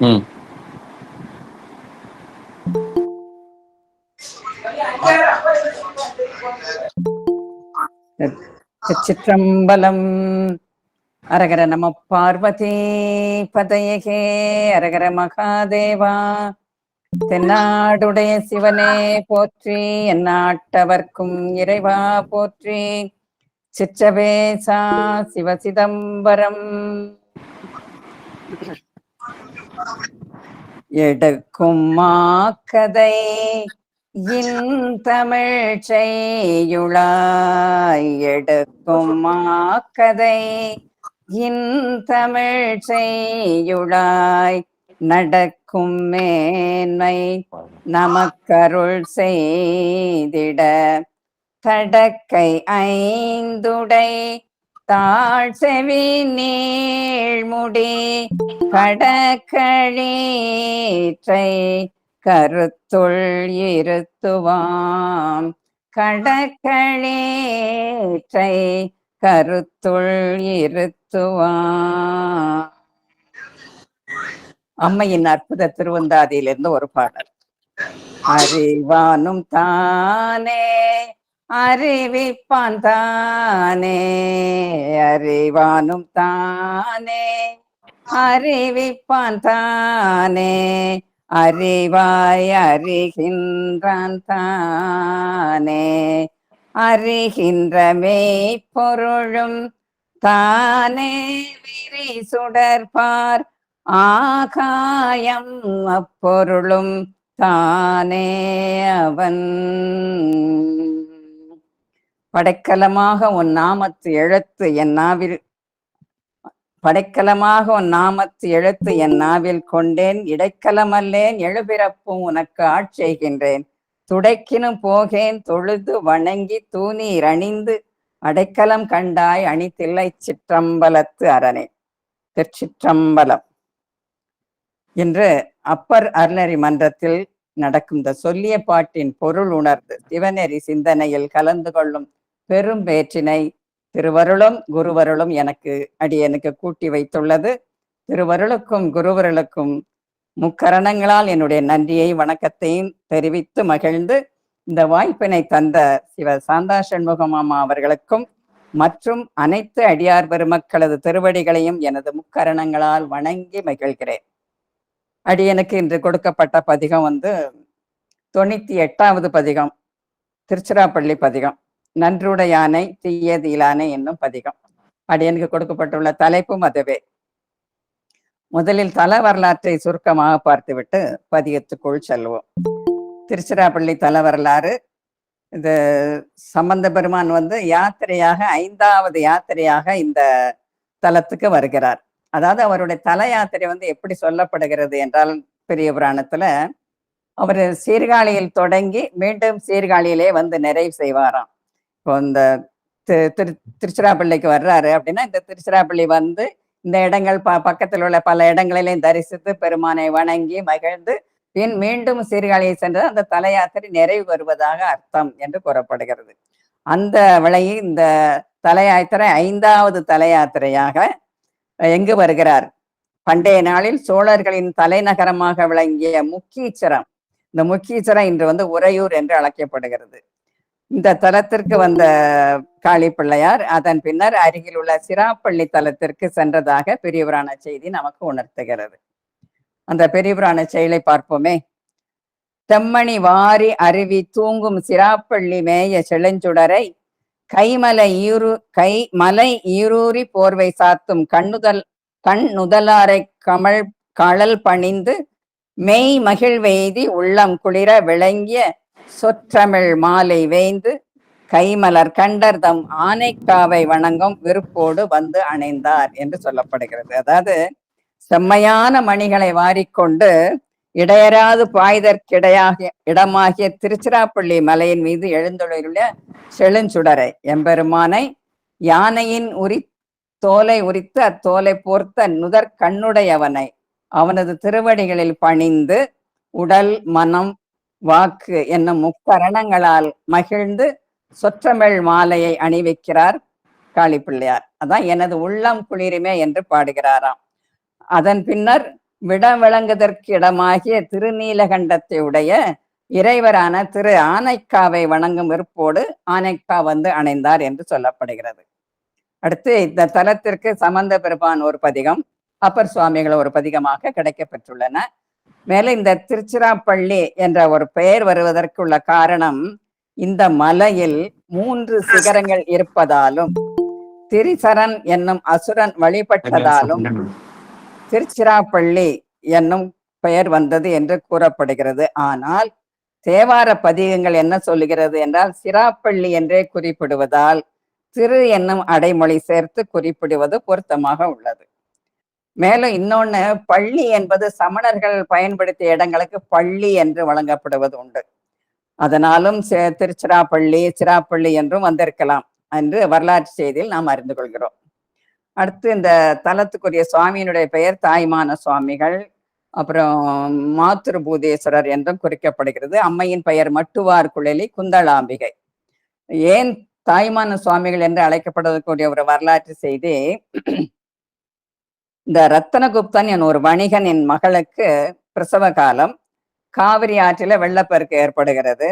ம். திருச்சிற்றம்பலம். அரகர நம பார்வதி பதையகே. அரகர மகாதேவா. தென்னாடுடைய சிவனே போற்றி, எந்நாட்டவர்க்கும் இறைவா போற்றி. சிற்றவேசா சிவசிதம்பரம். எடுக்கும் மாக்கதை இன்தமிழ் செய்யுளாய். எடுக்கும் மாக்கதை இன்தமிழ் செய்யுளாய். நடக்கும் மேன்மை நமக்கருள் செய்திட தடக்கை ஐந்துடை தாழ்செவி நீழ்முடி கடக்களீற்றை கருத்துள் இருத்துவாம். கடக்களீற்றை கருத்துள் இருத்துவாம். அம்மையின் அற்புத திருவந்தாதியிலிருந்து ஒரு பாடல். அறிவானும் தானே அறிவிப்பான் தானே. அறிவானும் தானே அறிவிப்பான் தானே. அறிவாய் அறிகின்றான் தானே. அறிகின்ற மெய்ப்பொருளும் தானே. விரி சுடர்பார் ஆகாயம் அப்பொருளும் தானே அவன். படைக்கலமாக உன் நாமத்து எழுத்து என் நாவில் படைக்கலமாக உன் நாமத்து எழுத்து என் நாவில் கொண்டேன். இடைக்கலமல்லேன் எழுபிறப்பும் உனக்கு ஆட்செய்கின்றேன். துடைக்கினும் போகேன் தொழுது வணங்கி தூணீர் அணிந்து அடைக்கலம் கண்டாய் அணிதில்லை சிற்றம்பலத்து அரணே. திருச்சிற்றம்பலம். இன்று அப்பர் அருளறி மன்றத்தில் நடக்கும் இந்த சொல்லிய பாட்டின் பொருள் உணர்ந்து சிவநெறி சிந்தனையில் கலந்து கொள்ளும் பெரும் பேற்றினை திருவருளும் குருவருளும் எனக்கு கூட்டி வைத்துள்ளது. திருவருளுக்கும் குருவருளுக்கும் முக்கரணங்களால் என்னுடைய நன்றியை வணக்கத்தையும் தெரிவித்து மகிழ்ந்து இந்த வாய்ப்பினை தந்த சிவ சாந்தா சண்முகமாமா அவர்களுக்கும் மற்றும் அனைத்து அடியார் பெருமக்களது திருவடிகளையும் எனது முக்கரணங்களால் வணங்கி மகிழ்கிறேன். அடியனுக்கு இன்று கொடுக்கப்பட்ட பதிகம் 98வது பதிகம், திருச்சிராப்பள்ளி பதிகம், நன்றுடையானை தீயதீலானை என்னும் பதிகம். அடியனுக்கு கொடுக்கப்பட்டுள்ள தலைப்பும் அதுவே. முதலில் தல வரலாற்றை சுருக்கமாக பார்த்துவிட்டு பதிகத்துக்குள் செல்வோம். திருச்சிராப்பள்ளி தல வரலாறு. இது சம்பந்த பெருமான் யாத்திரையாக 5வது யாத்திரையாக இந்த தலத்துக்கு வருகிறார். அதாவது அவருடைய தல யாத்திரை எப்படி சொல்லப்படுகிறது என்றால், பெரிய புராணத்துல அவர் சீர்காழியில் தொடங்கி மீண்டும் சீர்காழியிலே நிறைவு செய்வாராம். இப்போ இந்த திருச்சிராப்பள்ளிக்கு வர்றாரு அப்படின்னா, இந்த திருச்சிராப்பள்ளி இந்த இடங்கள் பக்கத்தில் உள்ள பல இடங்களிலையும் தரிசித்து பெருமானை வணங்கி மகிழ்ந்து பின் மீண்டும் சீர்காழியை சென்று அந்த தல யாத்திரை நிறைவு வருவதாக அர்த்தம் என்று கூறப்படுகிறது. அந்த விலையில் இந்த தல யாத்திரை 5வது தல யாத்திரையாக எங்கு வருகிறார்? பண்டைய நாளில் சோழர்களின் தலைநகரமாக விளங்கிய முக்கீச்சரம். இந்த முக்கீச்சரம் இன்று உறையூர் என்று அழைக்கப்படுகிறது. இந்த தலத்திற்கு வந்த காளி பிள்ளையார் அதன் பின்னர் அருகில் உள்ள சிராப்பள்ளி தலத்திற்கு சென்றதாக பெரிய புராண செய்தி நமக்கு உணர்த்துகிறது. அந்த பெரிய புராண செயலை பார்ப்போமே. தெம்மணி வாரி அருவி தூங்கும் சிராப்பள்ளி மேய செழுஞ்சுடரை கைமலை ஈரூரி போர்வை சாத்தும் கண்ணுதலாரை கழல் பணிந்து மெய் மகிழ்வெய்தி உள்ளம் குளிர விளங்கிய சொற்றமிழ் மாலை வேய்ந்து கைமலர் கண்டர்தம் ஆனைக்காவை வணங்கும் விருப்போடு அணைந்தார் என்று சொல்லப்படுகிறது. அதாவது செம்மையான மணிகளை வாரிக்கொண்டு இடையராது இடமாகிய திருச்சிராப்பள்ளி மலையின் மீது எழுந்துள்ள செழுஞ்சுடரை எம்பெருமானை யானையின் தோலை உரித்து அத்தோலை போர்த்த நுதற் கண்ணுடையவனை அவனது திருவடிகளில் பணிந்து உடல் மனம் வாக்கு என்னும் முக்கரணங்களால் மகிழ்ந்து சொற்றமிழ் மாலையை அணிவிக்கிறார் காளி பிள்ளையார். அதான் எனது உள்ளம் குளிருமே என்று பாடுகிறாராம். அதன் பின்னர் விடவிளங்குதற்கு இடமாகிய திருநீலகண்டத்தை உடைய இறைவரான திரு ஆனைக்காவை வணங்கும் விருப்போடு ஆனைக்கா வந்து அணைந்தார் என்று சொல்லப்படுகிறது. அடுத்து இந்த தலத்திற்கு சம்பந்த பெருமான் ஒரு பதிகம், அப்பர் சுவாமிகள் ஒரு பதிகமாக கிடைக்கப்பெற்றுள்ளன. மேலும் இந்த திருச்சிராப்பள்ளி என்ற ஒரு பெயர் வருவதற்குள்ள காரணம், இந்த மலையில் 3 சிகரங்கள் இருப்பதாலும் திரிசரன் என்னும் அசுரன் வழிபட்டதாலும் திருச்சிராப்பள்ளி என்னும் பெயர் வந்தது என்று கூறப்படுகிறது. ஆனால் தேவார பதிகங்கள் என்ன சொல்லுகிறது என்றால், சிராப்பள்ளி என்றே குறிப்பிடுவதால் திரு என்னும் அடைமொழி சேர்த்து குறிப்பிடுவது பொருத்தமாக உள்ளது. மேலும் இன்னொன்னு, பள்ளி என்பது சமணர்கள் பயன்படுத்திய இடங்களுக்கு பள்ளி என்று வழங்கப்படுவது உண்டு. அதனாலும் திருச்சிராப்பள்ளி சிராப்பள்ளி என்றும் வந்திருக்கலாம் என்று வரலாற்று செய்தியில் நாம் அறிந்து கொள்கிறோம். அடுத்து இந்த தலத்துக்குரிய சுவாமியினுடைய பெயர் தாய்மான சுவாமிகள், அப்புறம் மாத்திருபூதேஸ்வரர் என்றும் குறிக்கப்படுகிறது. அம்மையின் பெயர் மட்டுவார் குழலி குந்தளாம்பிகை. ஏன் தாய்மான சுவாமிகள் என்று அழைக்கப்படுவதற்குரிய ஒரு வரலாற்று செய்தி, இந்த ரத்தனகுப்தன் என் ஒரு வணிகனின் மகளுக்கு பிரசவ காலம், காவிரி ஆற்றில வெள்ளப்பெருக்கு ஏற்படுகிறது.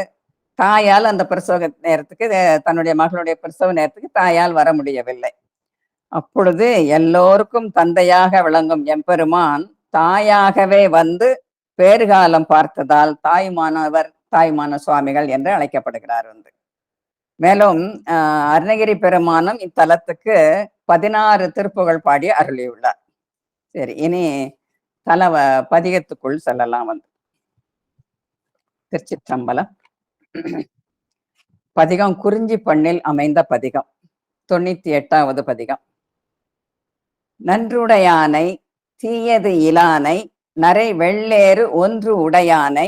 தாயால் அந்த பிரசவ நேரத்துக்கு, தன்னுடைய மகளுடைய பிரசவ நேரத்துக்கு தாயால் வர முடியவில்லை. அப்பொழுது எல்லோருக்கும் தந்தையாக விளங்கும் எம்பெருமான் தாயாகவே வந்து பேறுகாலம் பார்த்ததால் தாய்மான சுவாமிகள் என்று அழைக்கப்படுகிறார் வந்து. மேலும் அருணகிரி பெருமானும் இத்தலத்துக்கு 16 திருப்புகழ் பாடி அருளியுள்ளார். சரி, இனி தல பதிகத்துக்குள் செல்லலாம் வந்து. திருச்சிற்றம்பலம். பதிகம் குறிஞ்சி பண்ணில் அமைந்த பதிகம், 98வது பதிகம். நன்றுடையானை தீயது இலானை நரை வெள்ளேறு ஒன்று உடையானை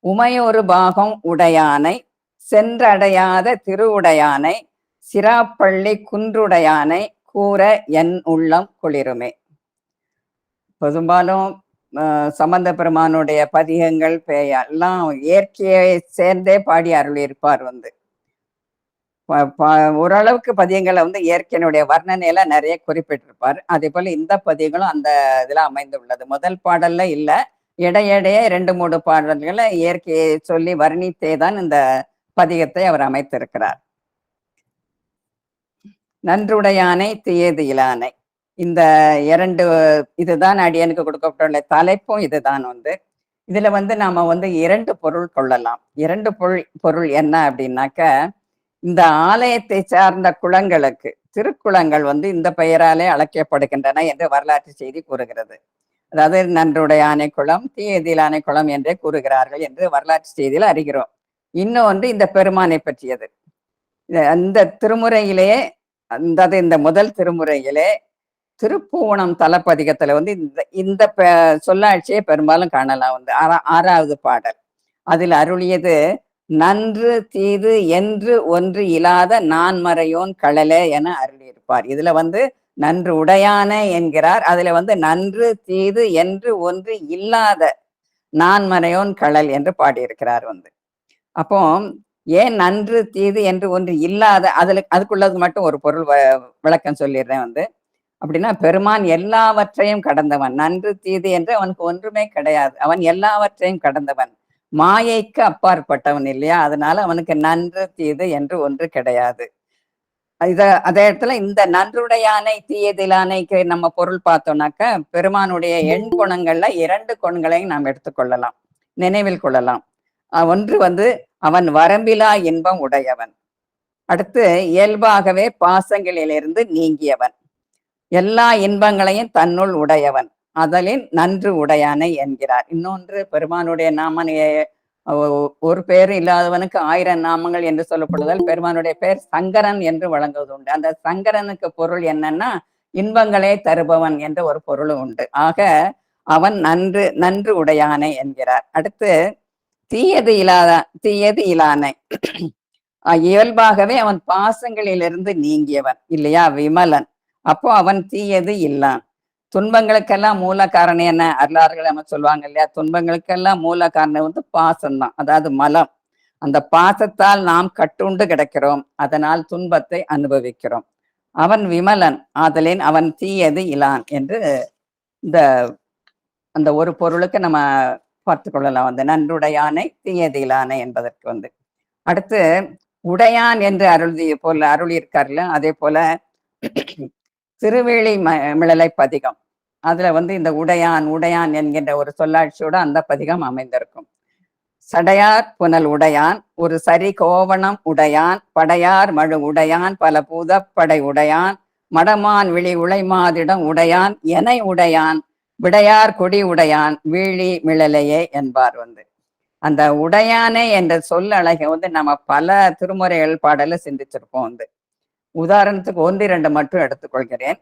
உமையொரு பாகம் உடையானை சென்றடையாத திருவுடையானை சிராப்பள்ளி குன்றுடையானை கூற என் உள்ளம் குளிருமே. பெரும்பாலும் சம்பந்த பெருமானுடைய பதிகங்கள் எல்லாம் இயற்கையை சேர்ந்தே பாடி அருளியிருப்பார் வந்து. ஓரளவுக்கு பதியங்களை வந்து இயற்கையினுடைய வர்ணனையில நிறைய குறிப்பிட்டிருப்பார். அதே போல இந்த பதியங்களும் அந்த இதுல அமைந்து உள்ளது. முதல் பாடல்ல இல்ல, இடையிடையே 2-3 பாடல்களை இயற்கையை சொல்லி வர்ணித்தே தான் இந்த பதிகத்தை அவர் அமைத்திருக்கிறார். நன்றுடையானை தீயது இலானை, இந்த 2 இதுதான் அடியனுக்கு கொடுக்கப்பட்டுள்ள தலைப்பும் இதுதான் வந்து. இதுல வந்து நாம வந்து 2 பொருள் கொள்ளலாம். 2 பொருள் என்ன அப்படின்னாக்க, இந்த ஆலயத்தை சார்ந்த குளங்களுக்கு, திருக்குளங்கள் வந்து இந்த பெயராலே அழைக்கப்படுகின்றன என்று வரலாற்று செய்தி கூறுகிறது. அதாவது நன்றுடையானை குளம், தீயதிலானை குளம் என்றே கூறுகிறார்கள் என்று வரலாற்று செய்தியில் அறிகிறோம். இன்னொன்று இந்த பெருமானை பற்றியது. இந்த திருமுறையிலே, அதாவது இந்த முதல் திருமுறையிலே திருப்பூவனம் தலப்பதிகத்துல வந்து இந்த சொல்லாட்சியை பெரும்பாலும் காணலாம் வந்து. 6வது பாடல். அதில் அருளியது நன்று தீது என்று ஒன்று இல்லாத நான்மறையோன் கடலே என அருளியிருப்பார். இதுல வந்து நன்று உடையானை என்கிறார். அதுல வந்து நன்று தீது என்று ஒன்று இல்லாத நான்மறையோன் கடல் என்று பாடியிருக்கிறார் வந்து. அப்போ ஏன் நன்று தீது என்று ஒன்று இல்லாத, அதுக்குள்ளது மட்டும் ஒரு பொருள் விளக்கம் சொல்லிடுறேன் வந்து. அப்படின்னா, பெருமான் எல்லாவற்றையும் கடந்தவன். நன்று தீது என்று அவனுக்கு ஒன்றுமே கிடையாது. அவன் எல்லாவற்றையும் கடந்தவன், மாயைக்கு அப்பாற்பட்டவன் இல்லையா? அதனால அவனுக்கு நன்று தீது என்று ஒன்று கிடையாது. அதே இடத்துல இந்த நன்றுடையானை தீயதிலானைக்கு நம்ம பொருள் பார்த்தோம்னாக்க, பெருமானுடைய எண் குணங்கள்ல 2 குணங்களையும் நாம் எடுத்துக்கொள்ளலாம், நினைவில் கொள்ளலாம். ஒன்று வந்து அவன் வரம்பிலா இன்பம் உடையவன். அடுத்து இயல்பாகவே பாசங்களிலிருந்து நீங்கியவன், எல்லா இன்பங்களையும் தன்னுள் உடையவன், அதலின் நன்று உடையானை என்கிறார். இன்னொன்று, பெருமானுடைய நாமனைய ஒரு பேர் இல்லாதவனுக்கு 1000 நாமங்கள் என்று சொல்லப்படுவதால் பெருமானுடைய பெயர் சங்கரன் என்று வழங்குவது உண்டு. அந்த சங்கரனுக்கு பொருள் என்னன்னா, இன்பங்களே தருபவன் என்ற ஒரு பொருளும் உண்டு. ஆக அவன் நன்று உடையானை என்கிறார். அடுத்து தீயது இலானை, இயல்பாகவே அவன் பாசங்களிலிருந்து நீங்கியவன் இல்லையா, விமலன். அப்போ அவன் தீயது இல்லான். துன்பங்களுக்கெல்லாம் மூல காரணம் என்ன? அருளார்கள் நம்ம சொல்லுவாங்க இல்லையா, துன்பங்களுக்கெல்லாம் மூல காரணம் வந்து பாசம்தான், அதாவது மலம். அந்த பாசத்தால் நாம் கட்டுண்டு கிடக்கிறோம், அதனால் துன்பத்தை அனுபவிக்கிறோம். அவன் விமலன், ஆதலின் அவன் தீயது இலான் என்று இந்த அந்த ஒரு பொருளுக்கு நம்ம பார்த்துக் கொள்ளலாம் வந்து நன்றுடையானை தீயதிலானை என்பதற்கு வந்து. அடுத்து உடையான் என்று அருளியிருக்கார்ல, அதே போல திருவேலி மிளலை பதிகம். அதுல வந்து இந்த உடையான் உடையான் என்கின்ற ஒரு சொல்லாட்சியோட அந்த பதிகம் அமைந்திருக்கும். சடையார் புனல் உடையான் ஒரு சரி கோவணம் உடையான் படையார் மழு உடையான் பல பூதப்படை உடையான் மடமான் விழி உளைமாதிடம் உடையான் எனை உடையான் விடையார் கொடி உடையான் வீழி மிளலையே என்பார் வந்து. அந்த உடையானே என்ற சொல் அழகை வந்து நம்ம பல திருமுறைகள் பாடல சிந்திச்சிருப்போம் வந்து. உதாரணத்துக்கு ஒன்று இரண்டு மட்டும் எடுத்துக்கொள்கிறேன்.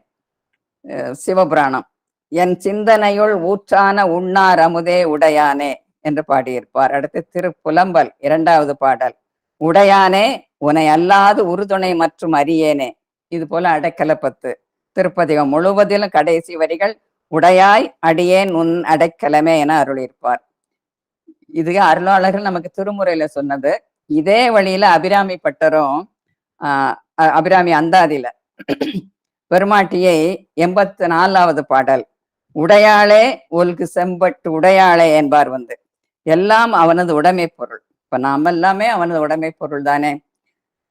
சிவபுராணம் என் சிந்தனையுள் ஊற்றான உண்ணார் அமுதே உடையானே என்று பாடியிருப்பார். அடுத்து திருப்புலம்பல் இரண்டாவது பாடல் உடையானே உனை அல்லாது உறுதுணை மற்றும் அறியேனே. இது போல அடைக்கலப்பத்து திருப்பதிகம் முழுவதிலும் கடைசி வரிகள் உடையாய் அடியேன் உன் அடைக்கலமே என அருளியிருப்பார். இது அருளாளர்கள் நமக்கு திருமுறையில சொன்னது. இதே வழியில அபிராமி பட்டரும் அபிராமி அந்தாதியில பெருமாட்டியை 84வது பாடல் உடையாளே ஒல்கு செம்பட்டு உடையாளே என்பார் வந்து. எல்லாம் அவனது உடைமை பொருள். இப்ப நாம் எல்லாமே அவனது உடைமை பொருள் தானே.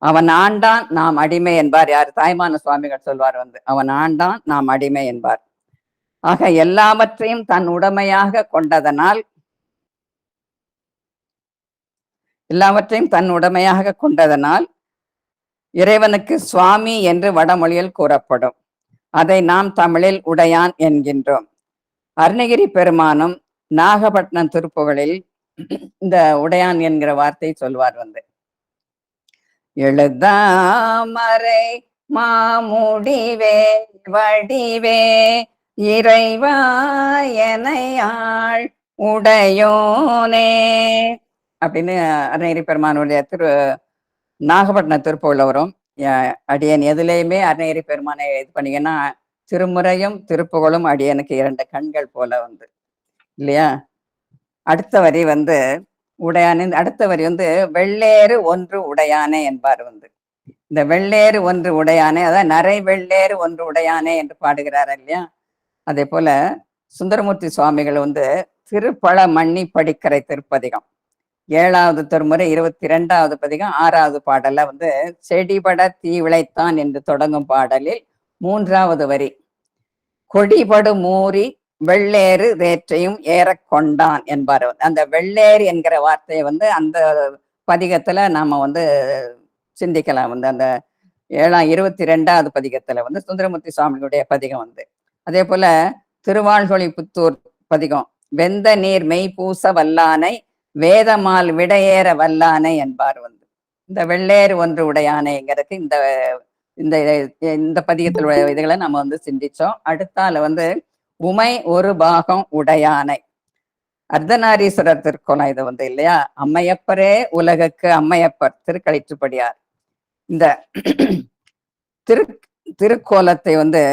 அவன் ஆண்டான் நாம் அடிமை என்பார். யார்? தாய்மான சுவாமிகள் சொல்வார் வந்து. அவன் ஆண்டான் நாம் அடிமை என்பார். ஆக எல்லாவற்றையும் தன் உடைமையாக கொண்டதனால் இறைவனுக்கு சுவாமி என்று வடமொழியில் கூறப்படும். அதை நாம் தமிழில் உடையான் என்கின்றோம். அருணகிரி பெருமானும் நாகப்பட்டினம் திருப்புகளில் இந்த உடையான் என்கிற வார்த்தை சொல்வார் வந்து. எழுதாமறை மாமுடிவே வடிவே இறைவா எனையாள் உடையோனே அப்படின்னு அருணகிரி பெருமானுடைய நாகப்பட்டினம் திருப்புகள்ல வரும். அடியன் எதுலேயுமே அருணகிரி பெருமானை இது பண்ணீங்கன்னா திருமுறையும் திருப்புகழும் அடியனுக்கு இரண்டு கண்கள் போல வந்து இல்லையா. அடுத்த வரி வந்து உடையானே. அடுத்த வரி வந்து வெள்ளேறு ஒன்று உடையானே என்பார் வந்து. இந்த வெள்ளேறு ஒன்று உடையானே, அதான் நரை வெள்ளேறு ஒன்று உடையானே என்று பாடுகிறார் இல்லையா. அதே போல சுந்தரமூர்த்தி சுவாமிகள் வந்து திருப்பழ மண்ணி படிக்கரை திருப்பதிகம் 7வது திருமுறை 22வது பதிகம் 6வது பாடல்ல வந்து செடிபட தீ விளைத்தான் என்று தொடங்கும் பாடலில் 3வது வரி கொடிபடு மூறி வெள்ளேறு வேற்றையும் ஏற கொண்டான் என்பார். அந்த வெள்ளேறு என்கிற வார்த்தையை வந்து அந்த பதிகத்துல நாம வந்து சிந்திக்கலாம் வந்து. அந்த 22வது பதிகத்துல வந்து சுந்தரமூர்த்தி சுவாமிகளுடைய பதிகம் வந்து. அதே போல திருவாழ்கொழி புத்தூர் பதிகம் வெந்த நீர் மெய் பூச வல்லானை வேதமால் விடையேற வல்லானை என்பார் வந்து. இந்த வெள்ளேறு ஒன்று உடையானைங்கிறதுக்கு இந்த இந்த இந்த பதிகத்தில் இதுகளை நம்ம வந்து சிந்திச்சோம். அடுத்தால வந்து உமை ஒரு பாகம் உடையானை அர்த்தநாரீஸ்வரர் திருக்கோலம் இது வந்து இல்லையா. அம்மையப்பரே உலகுக்கு அம்மையப்பர் திருக்களிற்றுப்படியார். இந்த திருக்கோலத்தை வந்து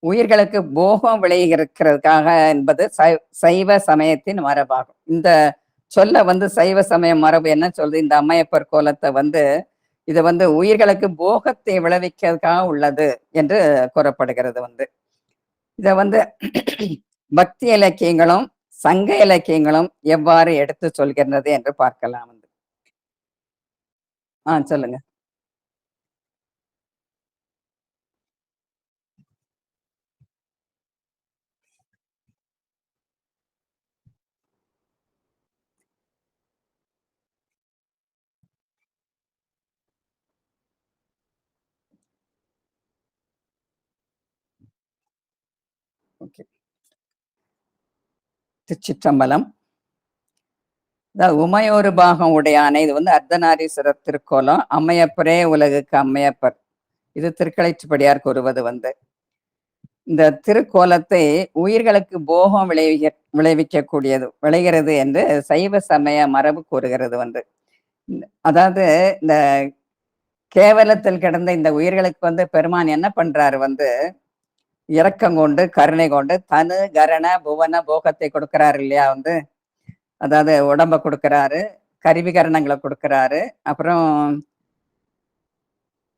உயிர்களுக்கு போகம் விளைகிறதுக்காக என்பது சைவ சமயத்தின் மரபாகும். இந்த சொல்ல வந்து சைவ சமய மரபு என்ன சொல்றது, இந்த அம்மையப்பர் கோலத்தை வந்து இது வந்து உயிர்களுக்கு போகத்தை விளைவிக்கிறதுக்காக உள்ளது என்று கூறப்படுகிறது வந்து. இத வந்து பக்தி இலக்கியங்களும் சங்க இலக்கியங்களும் எவ்வாறு எடுத்து சொல்கின்றது என்று பார்க்கலாம் வந்து. சொல்லுங்க. ஓகே. திருச்சிற்றம்பலம். உமையொரு பாகம் உடையானை இது வந்து அர்த்தநாரீஸ்வரர் திருக்கோலம். அம்மையப்பரே உலகுக்கு அம்மையப்பர் இது திருக்களிற்றுப்படியார் கூறுவது வந்து. இந்த திருக்கோலத்தை உயிர்களுக்கு போகம் விளைகிறது என்று சைவ சமய மரபு கூறுகிறது வந்து. அதாவது இந்த கேவலத்தில் கிடந்த இந்த உயிர்களுக்கு வந்து பெருமான் என்ன பண்றாரு வந்து இரக்கம் கொண்டு கருணை கொண்டு தனு கரண புவன போகத்தை கொடுக்கிறாரு இல்லையா வந்து. அதாவது உடம்ப கொடுக்கிறாரு, கருவிகரணங்களை கொடுக்கிறாரு. அப்புறம்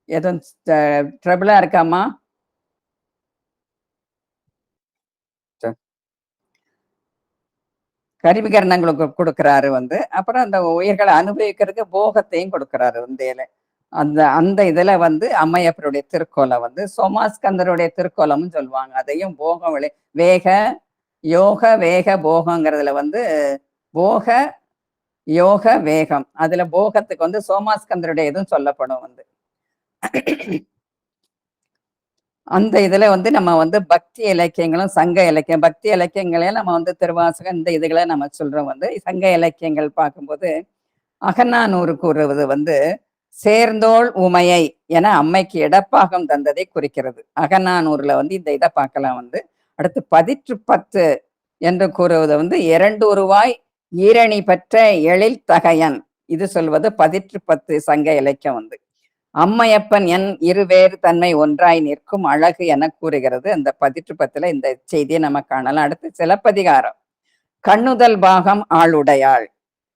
எதுவும் ட்ரபிளா இருக்காமா? கருவிகரணங்களுக்கு கொடுக்கிறாரு வந்து. அப்புறம் அந்த உயிர்களை அனுபவிக்கிறதுக்கு போகத்தையும் கொடுக்கிறாரு வந்து. அந்த அந்த இதுல வந்து அம்மையப்பருடைய திருக்கோலை வந்து சோமாஸ்கந்தருடைய திருக்கோலம்னு சொல்லுவாங்க. அதையும் போகம் வேக யோக வேக போகங்கிறதுல வந்து போக யோக வேகம், அதுல போகத்துக்கு வந்து சோமாஸ்கந்தருடைய இதுவும் சொல்லப்படும் வந்து. அந்த இதுல வந்து நம்ம வந்து பக்தி இலக்கியங்களும் சங்க இலக்கியம், பக்தி இலக்கியங்களையும் நம்ம வந்து திருவாசகம் இந்த இதுகளை நம்ம சொல்றோம் வந்து. சங்க இலக்கியங்கள் பார்க்கும்போது அகநானூறு கூறுவது வந்து சேர்ந்தோள் உமையை என அம்மைக்கு இடப்பாகம் தந்ததை குறிக்கிறது. அகநானூறுல வந்து இந்த இதை பார்க்கலாம் வந்து. அடுத்து 10 என்று கூறுவது வந்து 2 உருவாய் ஈரணி பெற்ற எழில் தகையன், இது சொல்வது 10 சங்க இலக்கியம் வந்து. அம்மையப்பன் என் இருவேறு தன்மை ஒன்றாய் நிற்கும் அழகு என கூறுகிறது அந்த 10 இந்த செய்தியை நம்ம காணலாம். அடுத்து சிலப்பதிகாரம் கண்ணுதல் பாகம் ஆளுடையாள்,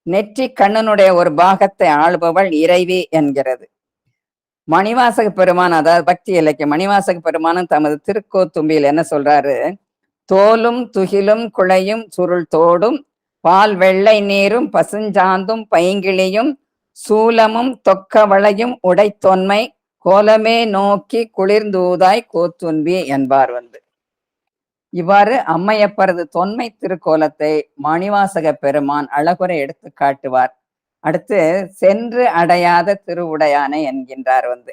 நெற்றி கண்ணனுடைய ஒரு பாகத்தை ஆளுபவள் இறைவி என்கிறது. மணிவாசக பெருமான், அதாவது பக்தி இலக்கிய மணிவாசக பெருமானும் தமது திருக்கோத்தும்பியில் என்ன சொல்றாரு? தோலும் துகிலும் குழையும் சுருள் தோடும் பால் வெள்ளை நீரும் பசுஞ்சாந்தும் பைங்கிளியும் சூலமும் தொக்கவளையும் உடைத்தொன்மை கோலமே நோக்கி குளிர்ந்தூதாய் கோத்துன்பி என்பார் வந்து. இவ்வாறு அம்மையப்பரது தொன்மை திருக்கோலத்தை மணிவாசக பெருமான் அழகுரை எடுத்து காட்டுவார். அடுத்து சென்று அடையாத திருவுடையானை என்கின்றார் வந்து.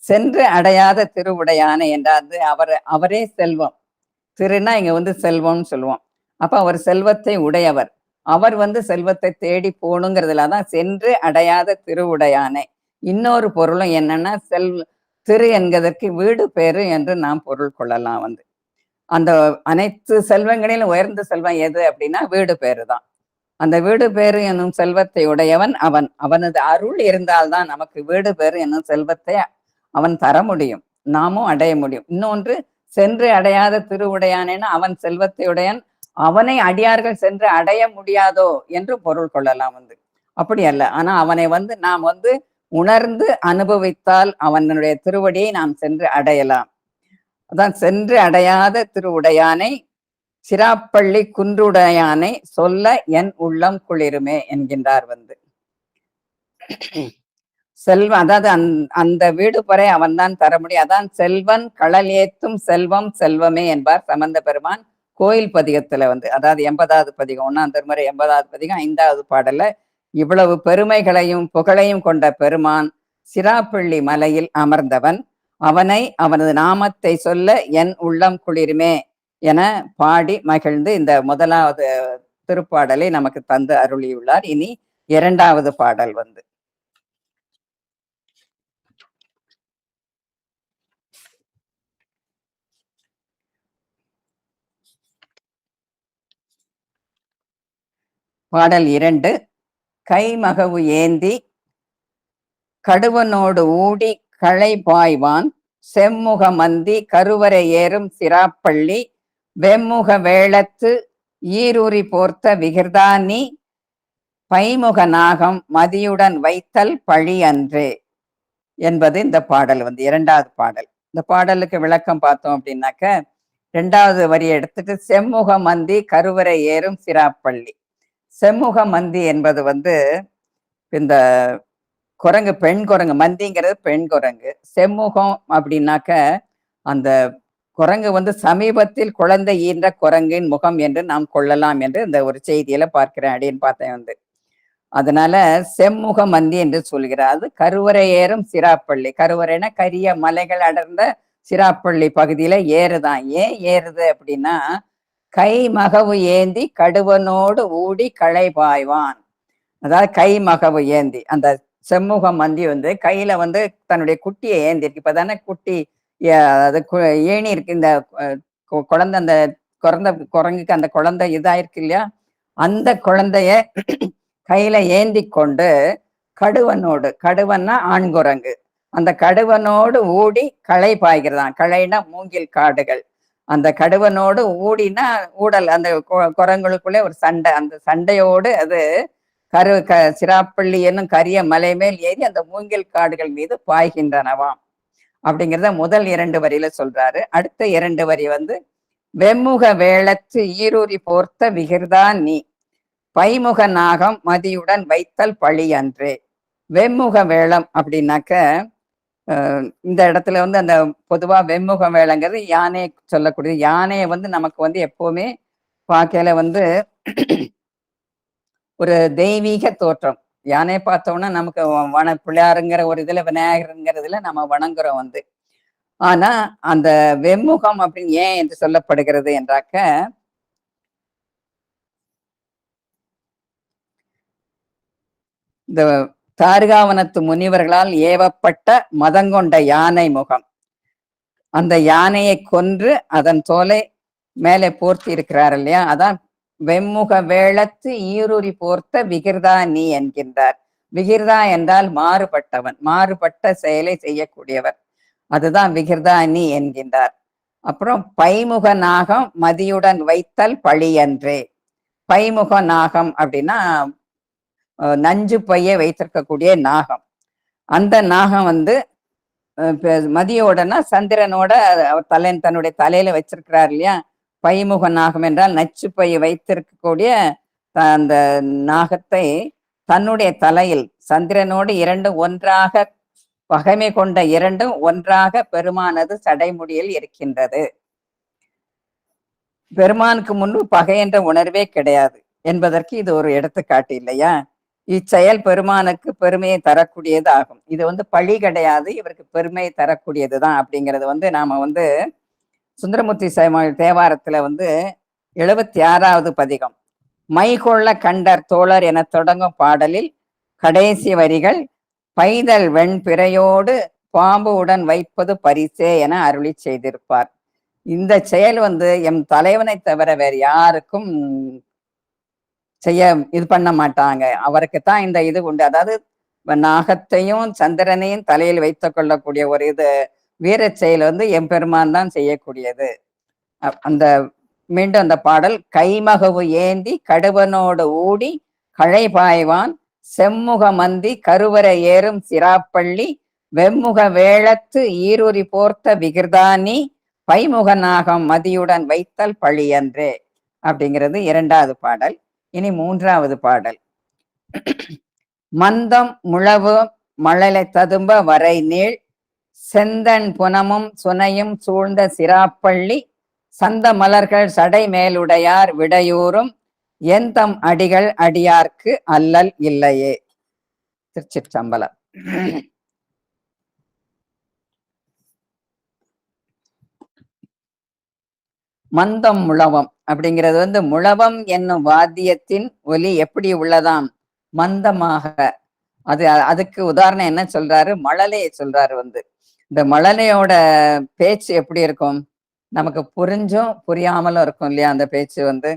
சென்று அடையாத திருவுடையானை என்றாது அவரே செல்வம். திருனா இங்க வந்து செல்வம்னு சொல்லுவோம். அப்ப அவர் செல்வத்தை உடையவர். அவர் வந்து செல்வத்தை தேடி போகணுங்கிறதுலதான் சென்று அடையாத திருவுடையானை. இன்னொரு பொருளும் என்னன்னா திரு என்கிறதற்கு வீடு பேரு என்று நாம் பொருள் கொள்ளலாம் வந்து. அந்த அனைத்து செல்வங்களிலும் உயர்ந்த செல்வம் எது அப்படின்னா வீடு பேரு தான். அந்த வீடு பேரு என்னும் செல்வத்தை உடையவன் அவன். அவனது அருள் இருந்தால்தான் நமக்கு வீடு பேரு என்னும் செல்வத்தை அவன் தர முடியும், நாமும் அடைய முடியும். இன்னொன்று சென்று அடையாத திருவுடையானேன்னா அவன் செல்வத்தை உடையன், அவனை அடியார்கள் சென்று அடைய முடியாதோ என்று பொருள் கொள்ளலாம் வந்து. அப்படி அல்ல. ஆனா அவனை வந்து நாம் வந்து உணர்ந்து அனுபவித்தால் அவனுடைய திருவடியை நாம் சென்று அடையலாம். அதான் சென்று அடையாத திருவுடையானை சிராப்பள்ளி குன்றுடையானை சொல்ல என் உள்ளம் குளிருமே என்கின்றார் வந்து. செல்வம், அதாவது அந்த வீடு பறை அவன் தான் தர முடியும். அதான் செல்வன் களல் ஏத்தும் செல்வம் செல்வமே என்பார் சம்பந்த பெருமான் கோயில் பதிகத்துல வந்து. அதாவது 80வது பதிகம், 1ஆம் திருமுறை 80வது பதிகம் 5வது பாடல்ல இவ்வளவு பெருமைகளையும் புகழையும் கொண்ட பெருமான் சிராப்பள்ளி மலையில் அமர்ந்தவன், அவனை அவனது நாமத்தை சொல்ல என் உள்ளம் குளிருமே என பாடி மகிழ்ந்து இந்த 1வது திருப்பாடலை நமக்கு தந்து அருளியுள்ளார். இனி 2வது பாடல் வந்து பாடல் 2. கைமகவு ஏந்தி கடுவனோடு ஊடி களை பாய்வான் செம்முக மந்தி கருவறை ஏறும் சிராப்பள்ளி வெம்முக வேளத்து ஈரூரி போர்த்த விகிர்தானி பைமுக நாகம் மதியுடன் வைத்தல் பழி அன்றே என்பது இந்த பாடல் வந்து 2வது பாடல். இந்த பாடலுக்கு விளக்கம் பார்த்தோம் அப்படின்னாக்க 2வது வரியை எடுத்துட்டு செம்முக மந்தி கருவறை ஏறும் சிராப்பள்ளி. செம்முக மந்தி என்பது வந்து இந்த குரங்கு, பெண் குரங்கு. மந்திங்கிறது பெண் குரங்கு. செம்முகம் அப்படின்னாக்க அந்த குரங்கு வந்து சமீபத்தில் குழந்தை ஈன்ற குரங்கின் முகம் என்று நாம் கொள்ளலாம் என்று இந்த ஒரு செய்தியில பார்க்கிறேன் அப்படின்னு பார்த்தேன் வந்து. அதனால செம்முக மந்தி என்று சொல்கிறார். அது கருவறை ஏறும் சிராப்பள்ளி. கருவறைனா கரிய மலைகள் அடர்ந்த சிராப்பள்ளி பகுதியில ஏறுதான். ஏன் ஏறுது அப்படின்னா கை மகவு ஏந்தி கடுவனோடு ஊடி களை பாய்வான். அதாவது கை மகவு ஏந்தி அந்த செம்முக மந்தி வந்து கையில வந்து தன்னுடைய குட்டியை ஏந்தி இருக்கு. இப்பதானே குட்டி அது ஏணி இருக்கு. இந்த குழந்தை, அந்த குரங்குக்கு அந்த குழந்தை இதாயிருக்கு இல்லையா, அந்த குழந்தைய கையில ஏந்தி கொண்டு கடுவனோடு, கடுவன்னா ஆண் குரங்கு, அந்த கடுவனோடு ஊடி களை பாய்கிறதான். களைனா மூங்கில் காடுகள். அந்த கடுவனோடு ஊடினா ஊடல், அந்த குரங்களுக்குள்ளே ஒரு சண்டை. அந்த சண்டையோடு அது சிராப்பள்ளி என்னும் கரிய மலை மேல் ஏறி அந்த மூங்கில் காடுகள் மீது பாய்கின்றனவாம் அப்படிங்கிறத முதல் 2 வரியில சொல்றாரு. அடுத்த 2 வரி வந்து வெம்முக வேளத்து ஈரூரி போர்த்த விகிர்தா நீ பைமுக நாகம் மதியுடன் வைத்தல் பழி அன்றே. வெம்முக வேளம் அப்படின்னாக்க இந்த இடத்துல வந்து அந்த பொதுவா வெம்முக வேளங்கிறது யானை சொல்லக்கூடிய யானையை வந்து நமக்கு வந்து எப்பவுமே பார்க்கையில வந்து ஒரு தெய்வீக தோற்றம். யானையை பார்த்தோம்னா நமக்கு பிள்ளையாருங்கிற ஒரு இதுல விநாயகருங்கிறதுல நம்ம வணங்குறோம் வந்து. ஆனா அந்த வெம்முகம் அப்படின்னு ஏன் என்று சொல்லப்படுகிறது என்றாக்க இந்த தார்காவனத்து முனிவர்களால் ஏவப்பட்ட மதங்கொண்ட யானை முகம். அந்த யானையை கொன்று அதன் தோலை மேலே போர்த்தி இருக்கிறார் இல்லையா, அதான் வெம்முக வேளத்து ஈருரி போர்த்த விகிர்தா நீ என்கின்றார். விகிர்தா என்றால் மாறுபட்டவன், மாறுபட்ட செயலை செய்யக்கூடியவர், அதுதான் விகிர்தா நீ என்கின்றார். அப்புறம் பைமுக நாகம் மதியுடன் வைத்தல் பழியன்றே. பைமுக நாகம் அப்படின்னா நஞ்சு பையை வைத்திருக்கக்கூடிய நாகம். அந்த நாகம் வந்து மதியோடனா சந்திரனோட அவர் தன்னுடைய தலையில வச்சிருக்கிறார் இல்லையா. பைமுக நாகம் என்றால் நச்சு பையை வைத்திருக்கக்கூடிய அந்த நாகத்தை தன்னுடைய தலையில் சந்திரனோடு இரண்டும் ஒன்றாக பகைமை கொண்ட இரண்டும் ஒன்றாக பெருமானது சடைமுடியில் இருக்கின்றது. பெருமானுக்கு முன்பு பகை என்ற உணர்வே கிடையாது என்பதற்கு இது ஒரு எடுத்துக்காட்டு இல்லையா. இச்செயல் பெருமானுக்கு பெருமையை தரக்கூடியது ஆகும். இது வந்து பழி கிடையாது, இவருக்கு பெருமையை தரக்கூடியதுதான் அப்படிங்கிறது வந்து நாம வந்து சுந்தரமூர்த்தி தேவாரத்துல வந்து 76வது பதிகம் மைகொள்ள கண்டர் தோழர் என தொடங்கும் பாடலில் கடைசி வரிகள் பைதல் வெண்பிறையோடு பாம்பு உடன் வைப்பது பரிசே என அருளி செய்திருப்பார். இந்த செயல் வந்து எம் தலைவனை தவிர வேறு யாருக்கும் செய்ய இது பண்ண மாட்டாங்க. அவருக்குத்தான் இந்த இது உண்டு. அதாவது நாகத்தையும் சந்திரனையும் தலையில் வைத்துக் கொள்ளக்கூடிய ஒரு இது வீர செயல் வந்து எம்பெருமான் தான் செய்யக்கூடியது. அந்த மீண்டும் அந்த பாடல் கைமகவு ஏந்தி கடுவனோடு ஊடி களை பாய்வான் செம்முக மந்தி கருவறை ஏறும் சிராப்பள்ளி வெம்முக வேளத்து ஈருரி போர்த்த விகிர்தானி பைமுக நாகம் மதியுடன் வைத்தல் பழியன்றே அப்படிங்கிறது 2வது பாடல். இனி 3வது பாடல் மந்தம் முழவு மழலை ததும்ப வரை நீள் செந்தன் புனமும் சுனையும் சூழ்ந்த சிராப்பள்ளி சந்த மலர்கள் சடை மேலுடையார் விடையூறும் எந்தம் அடிகள் அடியார்க்கு அல்லல் இல்லையே. திருச்சிற்றம்பலம். மந்தம் முழவம் அப்படிங்கிறது வந்து முழவம் என்னும் வாத்தியத்தின் ஒலி எப்படி உள்ளதாம், மந்தமாக. அதுக்கு உதாரணம் என்ன சொல்றாரு, மழலையை சொல்றாரு. வந்து இந்த மழலையோட பேச்சு எப்படி இருக்கும், நமக்கு புரிஞ்சும் புரியாமலும் இருக்கும் இல்லையா அந்த பேச்சு வந்து.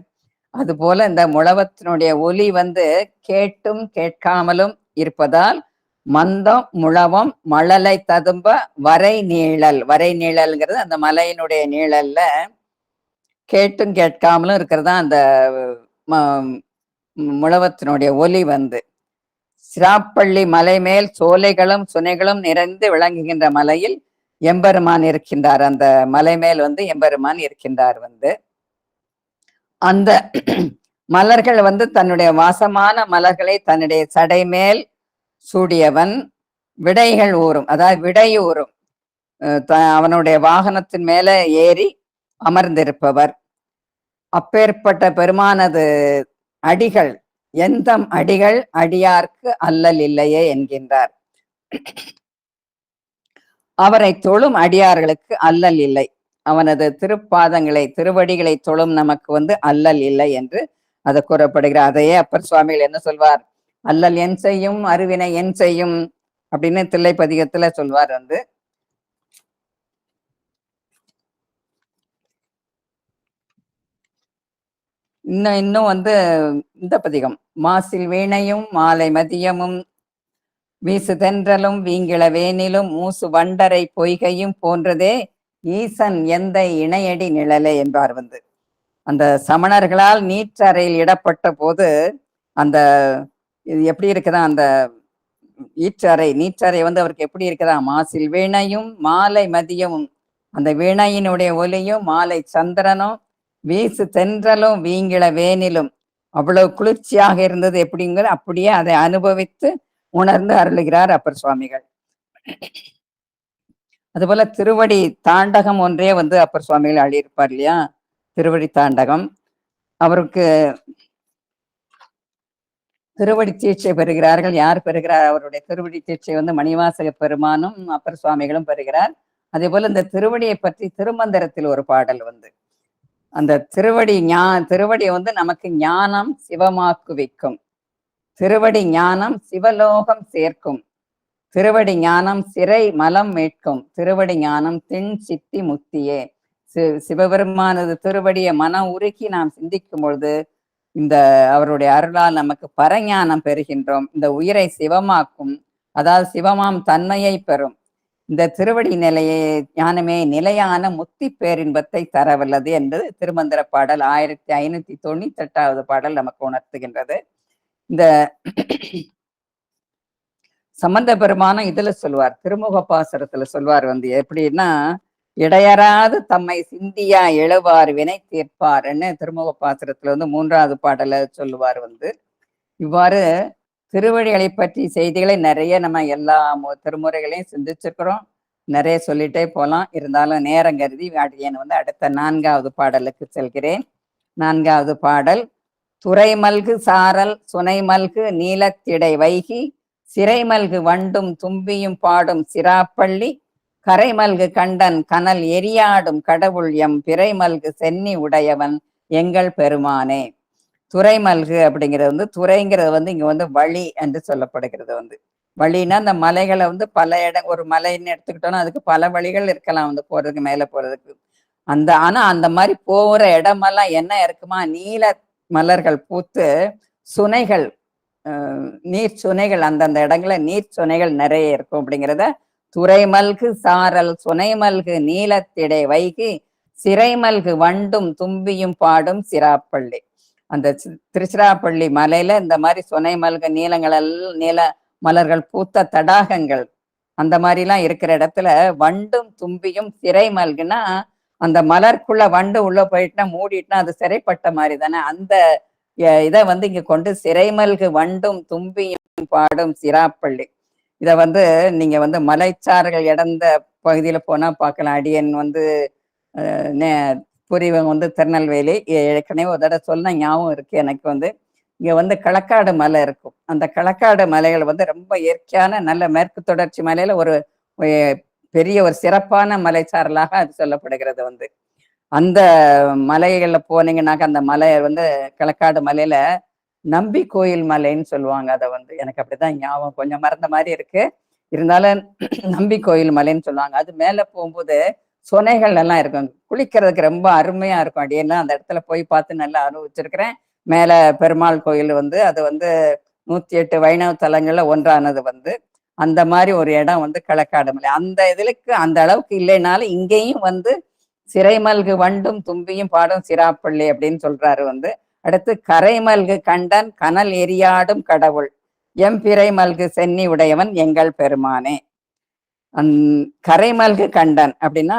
அது போல இந்த முழவத்தினுடைய ஒலி வந்து கேட்டும் கேட்காமலும் இருப்பதால் மந்தம் முழவம் மழலை ததும்ப வரை நீழல். வரை நீழல்ங்கிறது அந்த மலையினுடைய நீழல்ல கேட்டும் கேட்காமலும் இருக்கிறதா அந்த முழவத்தினுடைய ஒலி வந்து. சிராப்பள்ளி மலை மேல் சோலைகளும் சுனைகளும் நிறைந்து விளங்குகின்ற மலையில் எம்பெருமான் இருக்கின்றார். அந்த மலை மேல் வந்து எம்பெருமான் இருக்கின்றார். வந்து அந்த மலர்கள் வந்து தன்னுடைய வாசமான மலர்களை தன்னுடைய சடை மேல் சூடியவன் விடைகள் ஊறும், அதாவது விடையூறும் அவனுடைய வாகனத்தின் மேல ஏறி அமர்ந்திருப்பவர். அப்பேற்பட்ட பெருமானது அடிகள் எந்தம் அடிகள் அடியார்க்கு அல்லல் இல்லையே என்கின்றார். அவரை தொழும் அடியார்களுக்கு அல்லல் இல்லை. அவனது திருப்பாதங்களை திருவடிகளை தொழும் நமக்கு வந்து அல்லல் இல்லை என்று அது கூறப்படுகிறார். அதையே அப்பர் சுவாமிகள் என்ன சொல்வார், அல்லல் என் செய்யும் அருவினை என் செய்யும் அப்படின்னு தில்லைப்பதிகத்துல சொல்வார். வந்து இன்னும் வந்து இந்த பதிகம் மாசில் வீணையும் மாலை மதியமும் வீசு தென்றலும் வீங்கிள வேனிலும் மூசு வண்டரை பொய்கையும் போன்றதே ஈசன் எந்த இணையடி நிழலே என்பார். வந்து அந்த சமணர்களால் நீற்றறையில் இடப்பட்ட போது அந்த எப்படி இருக்குதா அந்த நீற்றறை வந்து அவருக்கு எப்படி இருக்குதா, மாசில் வீணையும் மாலை மதியமும், அந்த வீணையினுடைய ஒலியும் மாலை சந்திரனும் வீசு தென்றலும் வீங்கிள வேனிலும் அவ்வளவு குளிர்ச்சியாக இருந்தது எப்படிங்கிற அப்படியே அதை அனுபவித்து உணர்ந்து அருளுகிறார் அப்பர் சுவாமிகள். அதுபோல திருவடி தாண்டகம் ஒன்றே வந்து அப்பர் சுவாமிகள் அழியிருப்பார் இல்லையா, திருவடி தாண்டகம். அவருக்கு திருவடி தீட்சை பெறுகிறார்கள். யார் பெறுகிறார்? அவருடைய திருவடி தீட்சை வந்து மணிவாசக பெருமானும் அப்பர் சுவாமிகளும் பெறுகிறார். அதே போல இந்த திருவடியை பற்றி திருமந்திரத்தில் ஒரு பாடல் வந்து, அந்த திருவடி வந்து நமக்கு ஞானம் சிவமாக்கு வைக்கும், திருவடி ஞானம் சிவலோகம் சேர்க்கும், திருவடி ஞானம் சிறை மலம் மீட்கும், திருவடி ஞானம் திண் சித்தி முத்தியே. சிவபெருமானது திருவடியை மனம் உருக்கி நாம் சிந்திக்கும் பொழுது இந்த அவருடைய அருளால் நமக்கு பரஞானம் பெறுகின்றோம். இந்த உயிரை சிவமாக்கும், அதாவது சிவமாம் தன்மையை பெறும். இந்த திருவடி நிலையை ஞானமே நிலையான முத்தி பேரின்பத்தை தரவல்லது என்று திருமந்திர பாடல் 1598வது பாடல் நமக்கு உணர்த்துகின்றது. இந்த சம்பந்த பெருமானம் இதுல சொல்லுவார், திருமுக பாசுரத்துல சொல்வார் வந்து எப்படின்னா, இடையறாது தம்மை சிந்தியா எழுவார் வினை தீர்ப்பார்ன்னு திருமுக பாசுரத்துல வந்து 3வது பாடல சொல்லுவார் வந்து. இவ்வாறு திருவடிகளை பற்றி செய்திகளை நிறைய நம்ம எல்லா திருமுறைகளையும் சிந்திச்சிருக்கிறோம், நிறைய சொல்லிட்டே போலாம். இருந்தாலும் நேரம் கருதி அடியேன் வந்து அடுத்த 4வது பாடலுக்கு செல்கிறேன். 4வது பாடல், துறைமல்கு சாரல் சுனைமல்கு நீலத்திடை வைகி சிறைமல்கு வண்டும் தும்பியும் பாடும் சிராப்பள்ளி கரைமல்கு கண்டன் கனல் எரியாடும் கடவுள் எம் பிறைமல்கு சென்னி உடையவன் எங்கள் பெருமானே. துறைமல்கு அப்படிங்கிறது வந்து, துறைங்கிறது வந்து இங்க வந்து வழி என்று சொல்லப்படுகிறது வந்து. வழின்னா அந்த மலைகளை வந்து பல இடம், ஒரு மலைன்னு எடுத்துக்கிட்டோம்னா அதுக்கு பல வழிகள் இருக்கலாம் வந்து போறதுக்கு, மேல போறதுக்கு. ஆனா அந்த மாதிரி போற இடமெல்லாம் என்ன இருக்குமா, நீல மலர்கள் பூத்து சுனைகள், நீர் சுனைகள், அந்தந்த இடங்கள்ல நீர் சுனைகள் நிறைய இருக்கும் அப்படிங்கிறத, துறைமல்கு சாரல் சுனைமல்கு நீலத்திடை வைகி சிறைமல்கு வண்டும் தும்பியும் பாடும் சிராப்பள்ளி. அந்த திருச்சிராப்பள்ளி மலையில இந்த மாதிரி சுனைமல்கு நீல மலர்கள் பூத்த தடாகங்கள் அந்த மாதிரிலாம் இருக்கிற இடத்துல வண்டும் தும்பியும் சிறைமல்குன்னா அந்த மலர்க்குள்ள வண்டு உள்ள போயிட்டுனா மூடிட்டுனா அது சிறைப்பட்ட மாதிரி தானே. அந்த இதை வந்து இங்க கொண்டு சிறைமல்கு வண்டும் தும்பியும் பாடும் சிராப்பள்ளி. இத வந்து நீங்க வந்து மலைச்சார்கள் இடந்த பகுதியில போனா பார்க்கலாம். அடியன் வந்து புரிவங்க வந்து திருநெல்வேலி, ஏற்கனவே ஒரு தடவை சொன்ன ஞாபகம் இருக்கு எனக்கு. வந்து இங்க வந்து களக்காடு மலை இருக்கும். அந்த களக்காடு மலைகள் வந்து ரொம்ப இயற்கையான நல்ல மேற்கு தொடர்ச்சி மலையில ஒரு பெரிய ஒரு சிறப்பான மலைச்சாரலாக அது சொல்லப்படுகிறது வந்து. அந்த மலைகள்ல போனீங்கன்னாக்க அந்த மலை வந்து களக்காடு மலையில நம்பி கோயில் மலைன்னு சொல்லுவாங்க. அதை வந்து எனக்கு அப்படிதான் ஞாபகம், கொஞ்சம் மறந்த மாதிரி இருக்கு, இருந்தாலும் நம்பி கோயில் மலைன்னு சொல்லுவாங்க. அது மேல போகும்போது சுனைகள் எல்லாம் இருக்கும், குளிக்கிறதுக்கு ரொம்ப அருமையா இருக்கும். அப்படியெல்லாம் அந்த இடத்துல போய் பார்த்து நல்லா அனுபவிச்சிருக்கிறேன். மேல பெருமாள் கோயில் வந்து அது வந்து 108 வைணவ தலங்கள்ல ஒன்றானது வந்து. அந்த மாதிரி ஒரு இடம் வந்து களக்காடு மலை. அந்த இதுக்கு அந்த அளவுக்கு இல்லைனாலும் இங்கேயும் வந்து சிறைமல்கு வண்டும் தும்பியும் பாடும் சிராப்பள்ளி அப்படின்னு சொல்றாரு வந்து. அடுத்து கரைமல்கு கண்டன் கனல் எரியாடும் கடவுள் எம் பிறைமல்கு சென்னி உடையவன் எங்கள் பெருமானே. கரைமல்கு கண்டன் அப்படின்னா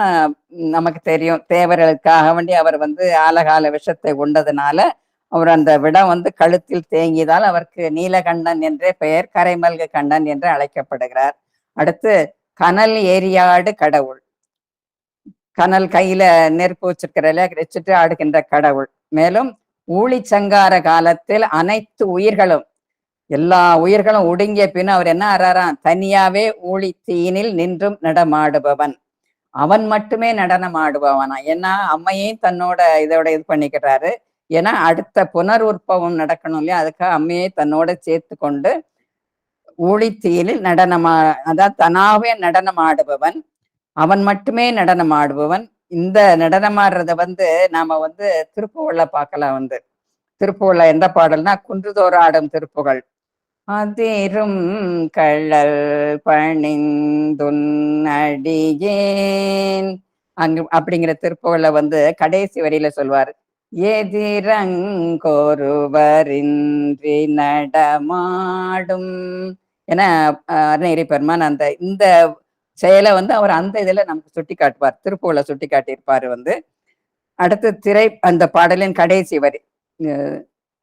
நமக்கு தெரியும், தேவர்களுக்காக வேண்டி அவர் வந்து ஆலகால விஷத்தை உண்டதுனால அவர் அந்த விடம் வந்து கழுத்தில் தேங்கியதால் அவருக்கு நீலகண்டன் என்றே பெயர், கரைமல்கு கண்டன் என்று அழைக்கப்படுகிறார். அடுத்து கனல் ஏரியாடு கடவுள், கனல் கையில நெருப்பு வச்சிருக்கிறல வச்சுட்டு ஆடுகின்ற கடவுள். மேலும் ஊழிச்சங்கார காலத்தில் அனைத்து உயிர்களும், எல்லா உயிர்களும் ஒடுங்கிய பின் அவர் என்ன ஆறாராம், தனியாவே ஊழி தீனில் நின்றும் நடமாடுபவன், அவன் மட்டுமே நடனம் ஆடுபவனா. ஏன்னா அம்மையையும் தன்னோட இதோட இது பண்ணிக்கிறாரு. ஏன்னா அடுத்த புனர் உற்பவம் நடக்கணும் இல்லையா, அதுக்காக அம்மையை தன்னோட சேர்த்து கொண்டு ஊழித்தீனில் அதாவது தனாவே நடனம் ஆடுபவன், அவன் மட்டுமே நடனம் ஆடுபவன். இந்த நடனமாடுறத வந்து நாம வந்து திருப்புகழ்ல பார்க்கலாம் வந்து. திருப்புகழ்ல எந்த பாடல்னா குன்றுதோறு ஆடும் திருப்புகழ். அதிரும் கள்ளல் பணிந்துன் அடியேன் அப்படிங்கிற திருப்புகழ்ல வந்து கடைசி வரியில சொல்வாரு, எதிரங்கொருவரின்றி நடமாடும் என அருணகிரி பெருமான் அந்த இந்த செயலை வந்து அவர் அந்த இதுல நமக்கு சுட்டி காட்டுவார், திருப்புகழை சுட்டி காட்டியிருப்பாரு வந்து. அடுத்து அந்த பாடலின் கடைசி வரி,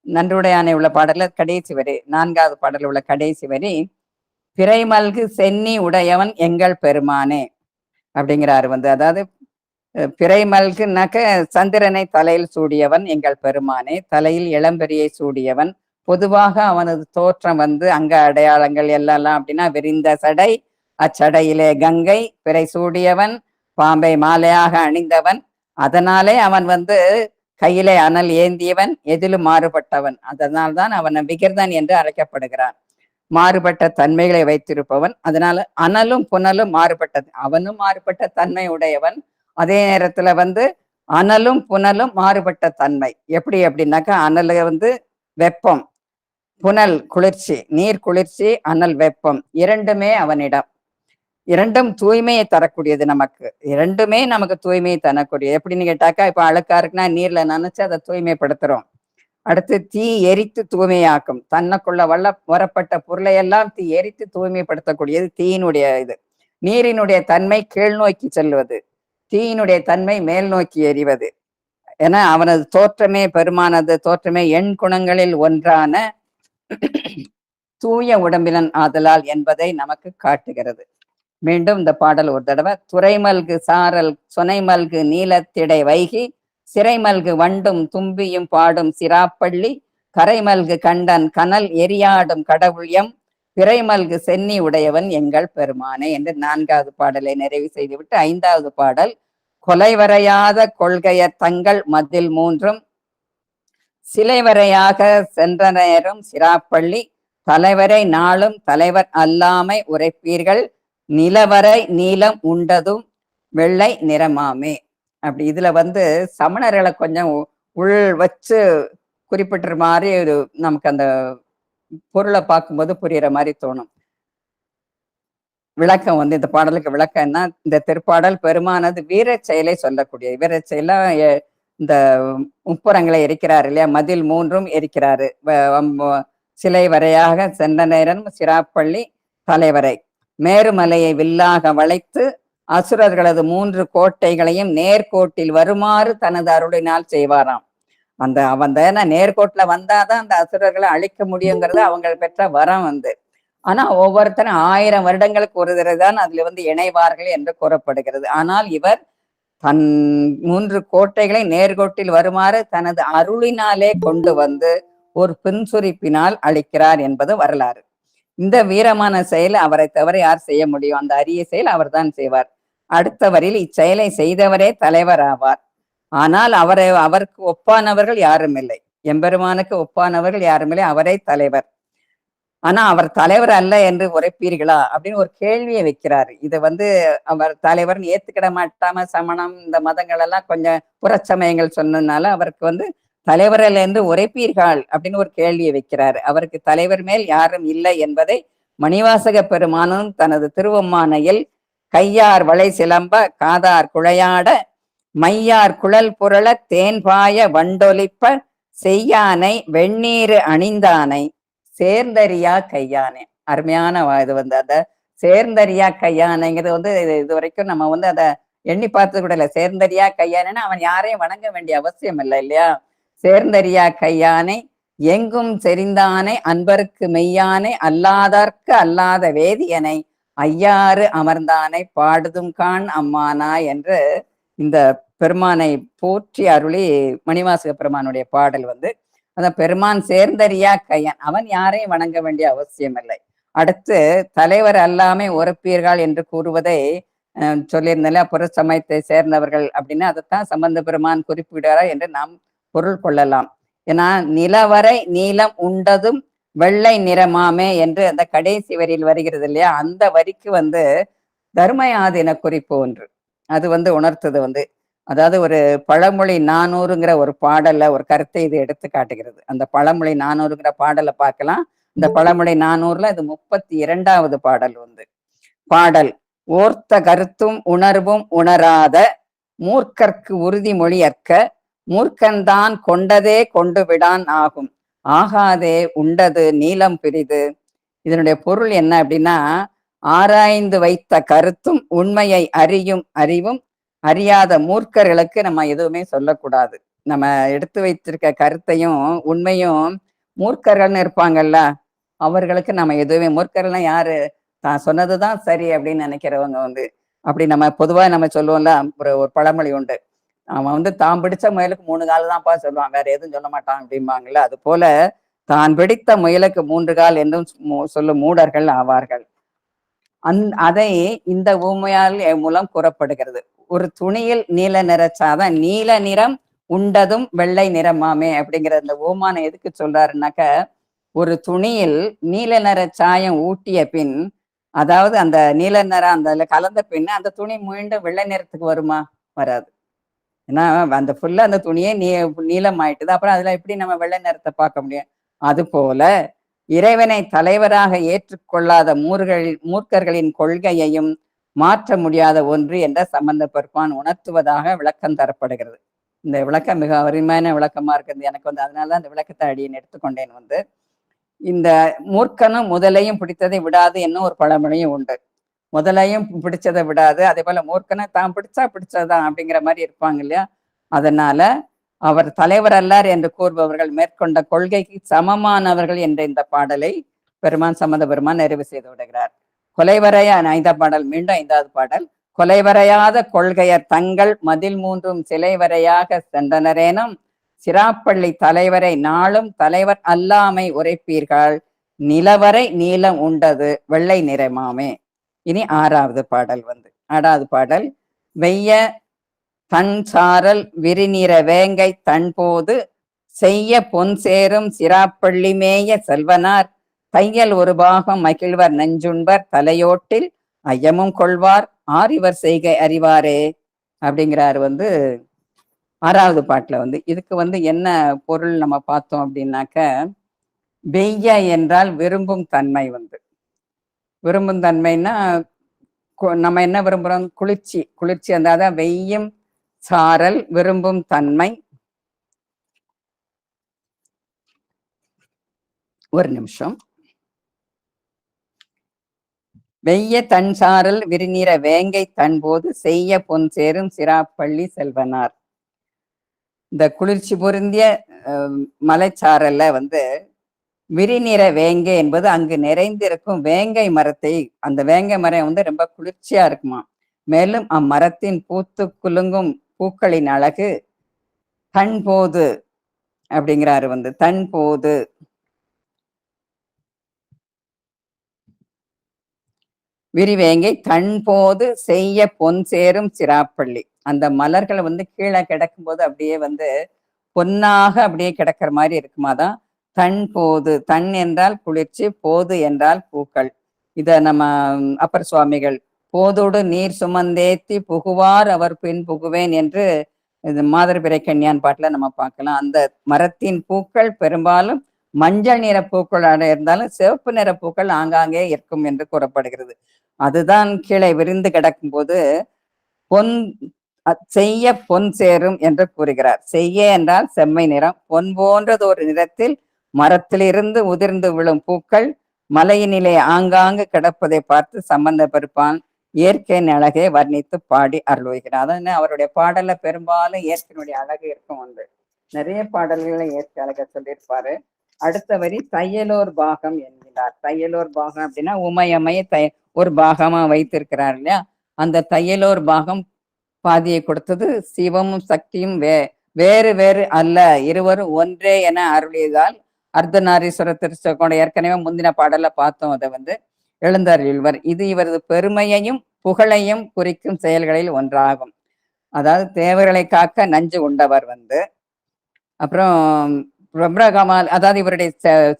நன்றுடையானை உள்ள பாடல கடைசி வரி, 4வது பாடல் உள்ள கடைசி வரி, பிறைமல்கு சென்னி உடையவன் எங்கள் பெருமானே அப்படிங்கிறாரு. அதாவது பிறைமல்குனாக்க சந்திரனை தலையில் சூடியவன் எங்கள் பெருமானே, தலையில் இளம்பெரியை சூடியவன். பொதுவாக அவனது தோற்றம் அங்க அடையாளங்கள் எல்லாம் அப்படின்னா விரிந்த சடை, அச்சடையிலே கங்கை, பிறை சூடியவன், பாம்பை மாலையாக அணிந்தவன். அதனாலே அவன் கையிலே அனல் ஏந்தியவன், எதிலும் மாறுபட்டவன். அதனால்தான் அவன் விகிர்தன் என்று அழைக்கப்படுகிறான். மாறுபட்ட தன்மைகளை வைத்திருப்பவன். அதனால அனலும் புனலும் மாறுபட்டது, அவனும் மாறுபட்ட தன்மை உடையவன். அதே நேரத்துல அனலும் புனலும் மாறுபட்ட தன்மை. எப்படி அப்படின்னாக்கா, அனல் வெப்பம், புனல் குளிர்ச்சி, நீர் குளிர்ச்சி, அனல் வெப்பம், இரண்டுமே அவனிடம். இரண்டும் தூய்மையை தரக்கூடியது. இரண்டுமே நமக்கு தூய்மையை தரக்கூடியது. எப்படின்னு கேட்டாக்கா, இப்ப அழுக்கா இருக்குன்னா நீர்ல நினைச்சு அதை தூய்மைப்படுத்துறோம். அடுத்து தீ எரித்து தூய்மையாக்கும். தன்னுக்குள்ள வரப்பட்ட பொருளை எல்லாம் தீ எரித்து தூய்மைப்படுத்தக்கூடியது தீயினுடைய இது. நீரினுடைய தன்மை கீழ் நோக்கி செல்வது, தீயினுடைய தன்மை மேல் நோக்கி எரிவது. ஏன்னா அவனது தோற்றமே, பெருமானது தோற்றமே எண் குணங்களில் ஒன்றான தூய உடம்பினன் ஆதலால் என்பதை நமக்கு காட்டுகிறது. மீண்டும் இந்த பாடல் ஒரு தடவை. துறைமல்கு சாரல் சுனைமல்கு நீலத்திடை வைகி, சிறைமல்கு வண்டும் தும்பியும் பாடும் சிராப்பள்ளி, கரைமல்கு கண்டன் கனல் எரியாடும் கடவுள் எம் பிறைமல்கு சென்னி உடையவன் எங்கள் பெருமானே என்று 4வது பாடலை நிறைவு செய்துவிட்டு 5வது பாடல், கொலைவரையாத கொள்கையர் தங்கள் மதில் மூன்றும் சிலைவரையாக சென்ற நேரும் சிராப்பள்ளி, தலைவரை நாளும் தலைவர் அல்லாமை உரைப்பீர்கள், நிலவரை நீலம் உண்டதும் வெள்ளை நிறமாமே. அப்படி இதுல சமணர்களை கொஞ்சம் உள் வச்சு குறிப்பிட்ட மாதிரி நமக்கு அந்த பொருளை பார்க்கும்போது புரியுற மாதிரி தோணும். விளக்கம் இந்த பாடலுக்கு விளக்கம் என்ன, இந்த திருப்பாடல் பெருமானது வீர செயலை சொல்லக்கூடிய வீர செயலா. இந்த முப்புறங்களை எரிக்கிறாரு இல்லையா, மதில் மூன்றும் எரிக்கிறாரு. சிலை வரையாக சென்ற நேரம் சிராப்பள்ளி, தலைவரை மேருமலையை வில்லாக வளைத்து அசுரர்களது 3 கோட்டைகளையும் நேர்கோட்டில் வருமாறு தனது அருளினால் செய்வாராம். அவன் நேர்கோட்டில வந்தாதான் அந்த அசுரர்களை அழிக்க முடியுங்கிறது அவங்க பெற்ற வரம். ஆனா ஒவ்வொருத்தரும் 1000 வருடங்களுக்கு ஒரு தடவை தான் அதுல இணைவார்கள் என்று கூறப்படுகிறது. ஆனால் இவர் தன் 3 கோட்டைகளை நேர்கோட்டில் வருமாறு தனது அருளினாலே கொண்டு ஒரு பின்சுரிப்பினால் அளிக்கிறார் என்பது வரலாறு. இந்த வீரமான செயல் அவரை தவிர யார் செய்ய முடியும்? அந்த அரிய செயல் அவர் தான் செய்வார். அடுத்த வரியில், இச்செயலை செய்தவரே தலைவர் ஆவார். ஆனால் அவருக்கு ஒப்பானவர்கள் யாரும் இல்லை, எம்பெருமானுக்கு ஒப்பானவர்கள் யாரும் இல்லை, அவரே தலைவர். ஆனா அவர் தலைவர் அல்ல என்று உரைப்பீர்களா அப்படின்னு ஒரு கேள்வியை வைக்கிறாரு. இது அவர் தலைவர்னு ஏத்துக்கிட மாட்டாம சமணம் இந்த மதங்கள் எல்லாம் கொஞ்சம் புறச்சமயங்கள் சொன்னதுனால அவருக்கு தலைவரில் என்று உரைப்பீர்கள் அப்படின்னு ஒரு கேள்வியை வைக்கிறாரு. அவருக்கு தலைவர் மேல் யாரும் இல்லை என்பதை மணிவாசக பெருமானும் தனது திருவம்மானையில் கையார் வளை சிலம்ப காதார் குழையாட மையார் குழல் புரள தேன்பாய வண்டொலிப்ப செய்யானை வெந்நீர் அணிந்தானை சேர்ந்தறியா கையானே. அருமையான இது அந்த சேர்ந்தறியா கையானைங்கிறது இது வரைக்கும் நம்ம அதை எண்ணி பார்த்தது கூட இல்லை. சேர்ந்தறியா கையானேன்னா அவன் யாரையும் வணங்க வேண்டிய அவசியம் இல்லை இல்லையா. சேர்ந்தறியா கையானை எங்கும் செறிந்தானை அன்பருக்கு மெய்யானை அல்லாதற்கு அல்லாத வேதியனை ஐயாறு அமர்ந்தானை பாடுதும் கான் அம்மானா என்று இந்த பெருமானை போற்றி அருளி மணிவாசக பெருமானுடைய பாடல் அந்த பெருமான் சேர்ந்தறியா கையான், அவன் யாரையும் வணங்க வேண்டிய அவசியம் இல்லை. அடுத்து தலைவர் அல்லாமே உரைப்பீர்கள் என்று கூறுவதை சொல்லியிருந்தால புற சமயத்தை சேர்ந்தவர்கள் அப்படின்னு அதைத்தான் சம்பந்த பெருமான் குறிப்பிடுறார் என்று நாம் பொருள் கொள்ளலாம். ஏன்னா நிலவரை நீலம் உண்டதும் வெள்ளை நிறமாமே என்று அந்த கடைசி வரியில் வருகிறது இல்லையா, அந்த வரிக்கு தர்மயாதீன குறிப்பு ஒன்று அது உணர்த்தது அதாவது ஒரு பழமொழி 400ங்கிற ஒரு பாடல்ல ஒரு கருத்தை இது எடுத்து காட்டுகிறது. அந்த பழமொழி 400ங்கிற பாடலை பார்க்கலாம். இந்த பழமொழி 400ல இது 32வது பாடல் பாடல் ஓர்த்த கருத்தும் உணர்வும் உணராத மூர்க்கற்கு உறுதிமொழி அற்க மூர்க்கன்தான் கொண்டதே கொண்டு விடான் ஆகும் ஆகாதே உண்டது நீலம் பிரிது. இதனுடைய பொருள் என்ன அப்படின்னா, ஆராய்ந்து வைத்த கருத்தும் உண்மையை அறியும் அறிவும் அறியாத மூர்க்கர்களுக்கு நம்ம எதுவுமே சொல்லக்கூடாது. நம்ம எடுத்து வைத்திருக்க கருத்தையும் உண்மையும் மூர்க்கர்கள்னு இருப்பாங்கல்ல, அவர்களுக்கு நம்ம எதுவுமே மூர்க்கர்கள்னா யாரு? தான் சொன்னதுதான் சரி அப்படின்னு நினைக்கிறவங்க வந்து. அப்படி நம்ம பொதுவா நம்ம சொல்லுவோம்ல, ஒரு ஒரு பழமொழி உண்டு. அவன் வந்து தான் பிடிச்ச முயலுக்கு 3 கால் தான்ப்பா சொல்லுவான். வேற எதுவும் சொல்ல மாட்டான் அப்படிம்பாங்கல்ல. அது போல தான் பிடித்த முயலுக்கு 3 கால் என்றும் சொல்லும் மூடர்கள் ஆவார்கள். அதை இந்த ஊமையால் மூலம் கூறப்படுகிறது. ஒரு துணியில் நீல நிற சாதம் நீல நிறம் உண்டதும் வெள்ளை நிறமாமே அப்படிங்கிற இந்த ஓமான எதுக்கு சொல்றாருன்னாக்க, ஒரு துணியில் நீல நிற சாயம் ஊட்டிய பின், அதாவது அந்த நீல நிறம் அந்த கலந்த பின் அந்த துணி மீண்டும் வெள்ளை நிறத்துக்கு வருமா? வராது. ஏன்னா அந்த ஃபுல்லா அந்த துணியே நீலம் ஆயிட்டுது. அப்புறம் அதுல எப்படி நம்ம வெள்ளை நிறத்தை பார்க்க முடியும்? அது போல இறைவனை தலைவராக ஏற்றுக்கொள்ளாத மூர்க்கர்களின் கொள்கையையும் மாற்ற முடியாத ஒன்று என்ற சம்பந்த பெருமான் உணர்த்துவதாக விளக்கம் தரப்படுகிறது. இந்த விளக்கம் மிக அருமையான விளக்கமா இருக்குது. எனக்கு வந்து அதனால அந்த விளக்கத்தை அடியேன் எடுத்துக்கொண்டேன் வந்து. இந்த மூர்க்கனும் முதலையும் பிடித்ததை விடாது என்னும் ஒரு பழமொழியும் உண்டு. முதலையும் பிடிச்சதை விடாது, அதே போல மூர்க்கனை தான் பிடிச்சா பிடிச்சதுதான் அப்படிங்கிற மாதிரி இருப்பாங்க இல்லையா? அதனால அவர் தலைவர் அல்லார் என்று கூறுபவர்கள் மேற்கொண்ட கொள்கைக்கு சமமானவர்கள் என்ற இந்த பாடலை பெருமான் சம்பந்த பெருமான் நிறைவு செய்து விடுகிறார். கொலைவரையா 5ஆம் பாடல், மீண்டும் 5வது பாடல். கொலைவரையாத கொள்கையர் தங்கள் மதில் மூன்றும் சிலைவரையாக சென்றனரேனும் சிராப்பள்ளி தலைவரை நாளும் தலைவர் அல்லாமை உரைப்பீர்கள் நிலவரை நீலம் உண்டது வெள்ளை நிறமாமே. இனி 6வது பாடல் வந்து 6வது பாடல். வெய்ய தன் சாரல் விரிநிற வேங்கை தன்போது செய்ய பொன் சேரும் சிராப்பள்ளி மேய செல்வனார் தையல் ஒரு பாகம் மகிழ்வர் நெஞ்சுண்பர் தலையோட்டில் ஐயமும் கொள்வார் ஆரிவர் செய்கை அறிவாரே அப்படிங்கிறாரு வந்து 6வது பாட்டுல வந்து. இதுக்கு வந்து என்ன பொருள் நம்ம பார்த்தோம் அப்படின்னாக்க, வெய்ய என்றால் விரும்பும் தன்மை வந்து. விரும்பும் தன்மைன்னா நம்ம என்ன விரும்புறோம்? குளிர்ச்சி. குளிர்ச்சி அதான் வெய்யும் சாரல் விரும்பும் தன்மை. ஒரு நிமிஷம். வெய்ய தன் சாரல் விரிநிற வேங்கை தன்போது செய்ய பொன் சேரும் சிராப்பள்ளி செல்வனார். இந்த குளிர்ச்சி பொருந்திய மலைச்சாரல்ல வந்து விரிநிற வேங்கை என்பது அங்கு நிறைந்திருக்கும் வேங்கை மரத்தை, அந்த வேங்கை மரம் வந்து ரொம்ப குளிர்ச்சியா இருக்குமா. மேலும் அம்மரத்தின் பூத்து குலுங்கும் பூக்களின் அழகு தன்போது அப்படிங்கிறாரு வந்து. தன்போது விரிவேங்கை தன்போது செய்ய பொன் சேரும் சிராப்பள்ளி. அந்த மலர்கள் வந்து கீழே கிடக்கும் போது அப்படியே வந்து பொன்னாக அப்படியே கிடக்கிற மாதிரி இருக்குமாதான். தன் போது, தன் என்றால் குளிர்ச்சி, போது என்றால் பூக்கள். இத நம்ம அப்பர் சுவாமிகள் போதோடு நீர் சுமந்தேத்தி புகுவார் அவர் பின் புகுவேன் என்று மாதர்பிறை கன்யான் பாட்டுல நம்ம பார்க்கலாம். அந்த மரத்தின் பூக்கள் பெரும்பாலும் மஞ்சள் நிற பூக்கள் இருந்தாலும் சிவப்பு நிற பூக்கள் ஆங்காங்கே இருக்கும் என்று கூறப்படுகிறது. அதுதான் கீழே விரிந்து கிடக்கும் போது பொன் செய்ய பொன் சேரும் என்று கூறுகிறார். செய்ய என்றால் செம்மை நிறம். பொன் போன்றது ஒரு நிறத்தில் மரத்திலிருந்து உதிர்ந்து விழும் பூக்கள் மலையினிலே ஆங்காங்கு கிடப்பதை பார்த்து சம்பந்த பெருப்பான் இயற்கையின் அழகை வர்ணித்து பாடி அருள்கிறார். அதான் அவருடைய பாடல்ல பெரும்பாலும் இயற்கையினுடைய அழகு இருக்கும் வந்து. நிறைய பாடல்களை இயற்கை அழக சொல்லியிருப்பாரு. அடுத்த வரி தையலோர் பாகம் என்கிறார். தையலோர் பாகம் அப்படின்னா உமையமைய ஒரு பாகமா வைத்திருக்கிறார் இல்லையா? அந்த தையலோர் பாகம் பாதியை கொடுத்தது சிவமும் சக்தியும் வேறு வேறு அல்ல, இருவரும் ஒன்றே என அருளியதால் அர்த்தநாரீஸ்வர திருச்செங்கோடு ஏற்கனவே முந்தின பாடல பார்த்தோம். அதை வந்து எழுந்தருள்வர். இது இவரது பெருமையையும் புகழையும் குறிக்கும் செயல்களில் ஒன்றாகும். அதாவது தேவர்களை காக்க நஞ்சு உண்டவர் வந்து. அப்புறம் பிரம்மகமால், அதாவது இவருடைய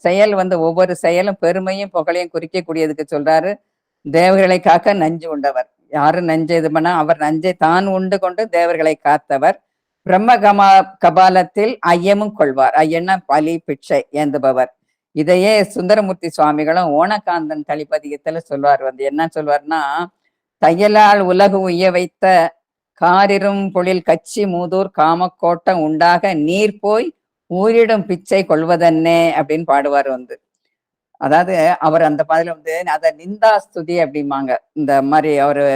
செயல் வந்து ஒவ்வொரு செயலும் பெருமையும் புகழையும் குறிக்கக்கூடியதுக்கு சொல்றாரு. தேவர்களை காக்க நஞ்சு உண்டவர். யாரு நஞ்சு இது பண்ணா அவர் நஞ்சை தான் உண்டு கொண்டு தேவர்களை காத்தவர். கபாலத்தில் ஐயமும் கொள்வார். ஐயன்னா பலி பிச்சை ஏந்துபவர். இதையே சுந்தரமூர்த்தி சுவாமிகளும் ஓணக்காந்தன் தளிப்பதிகத்துல சொல்வார் வந்து. என்ன சொல்வார்னா, தையலால் உலகு உய்ய வைத்த காரிரும் பொழில் கச்சி மூதூர் காமக்கோட்டம் உண்டாக நீர் போய் ஊரிடும் பிச்சை கொள்வதன்னே அப்படின்னு பாடுவார் வந்து. அதாவது அவர் அந்த பாதையில வந்து அத நிந்தா ஸ்துதி அப்படிம்பாங்க. இந்த மாதிரி அவரு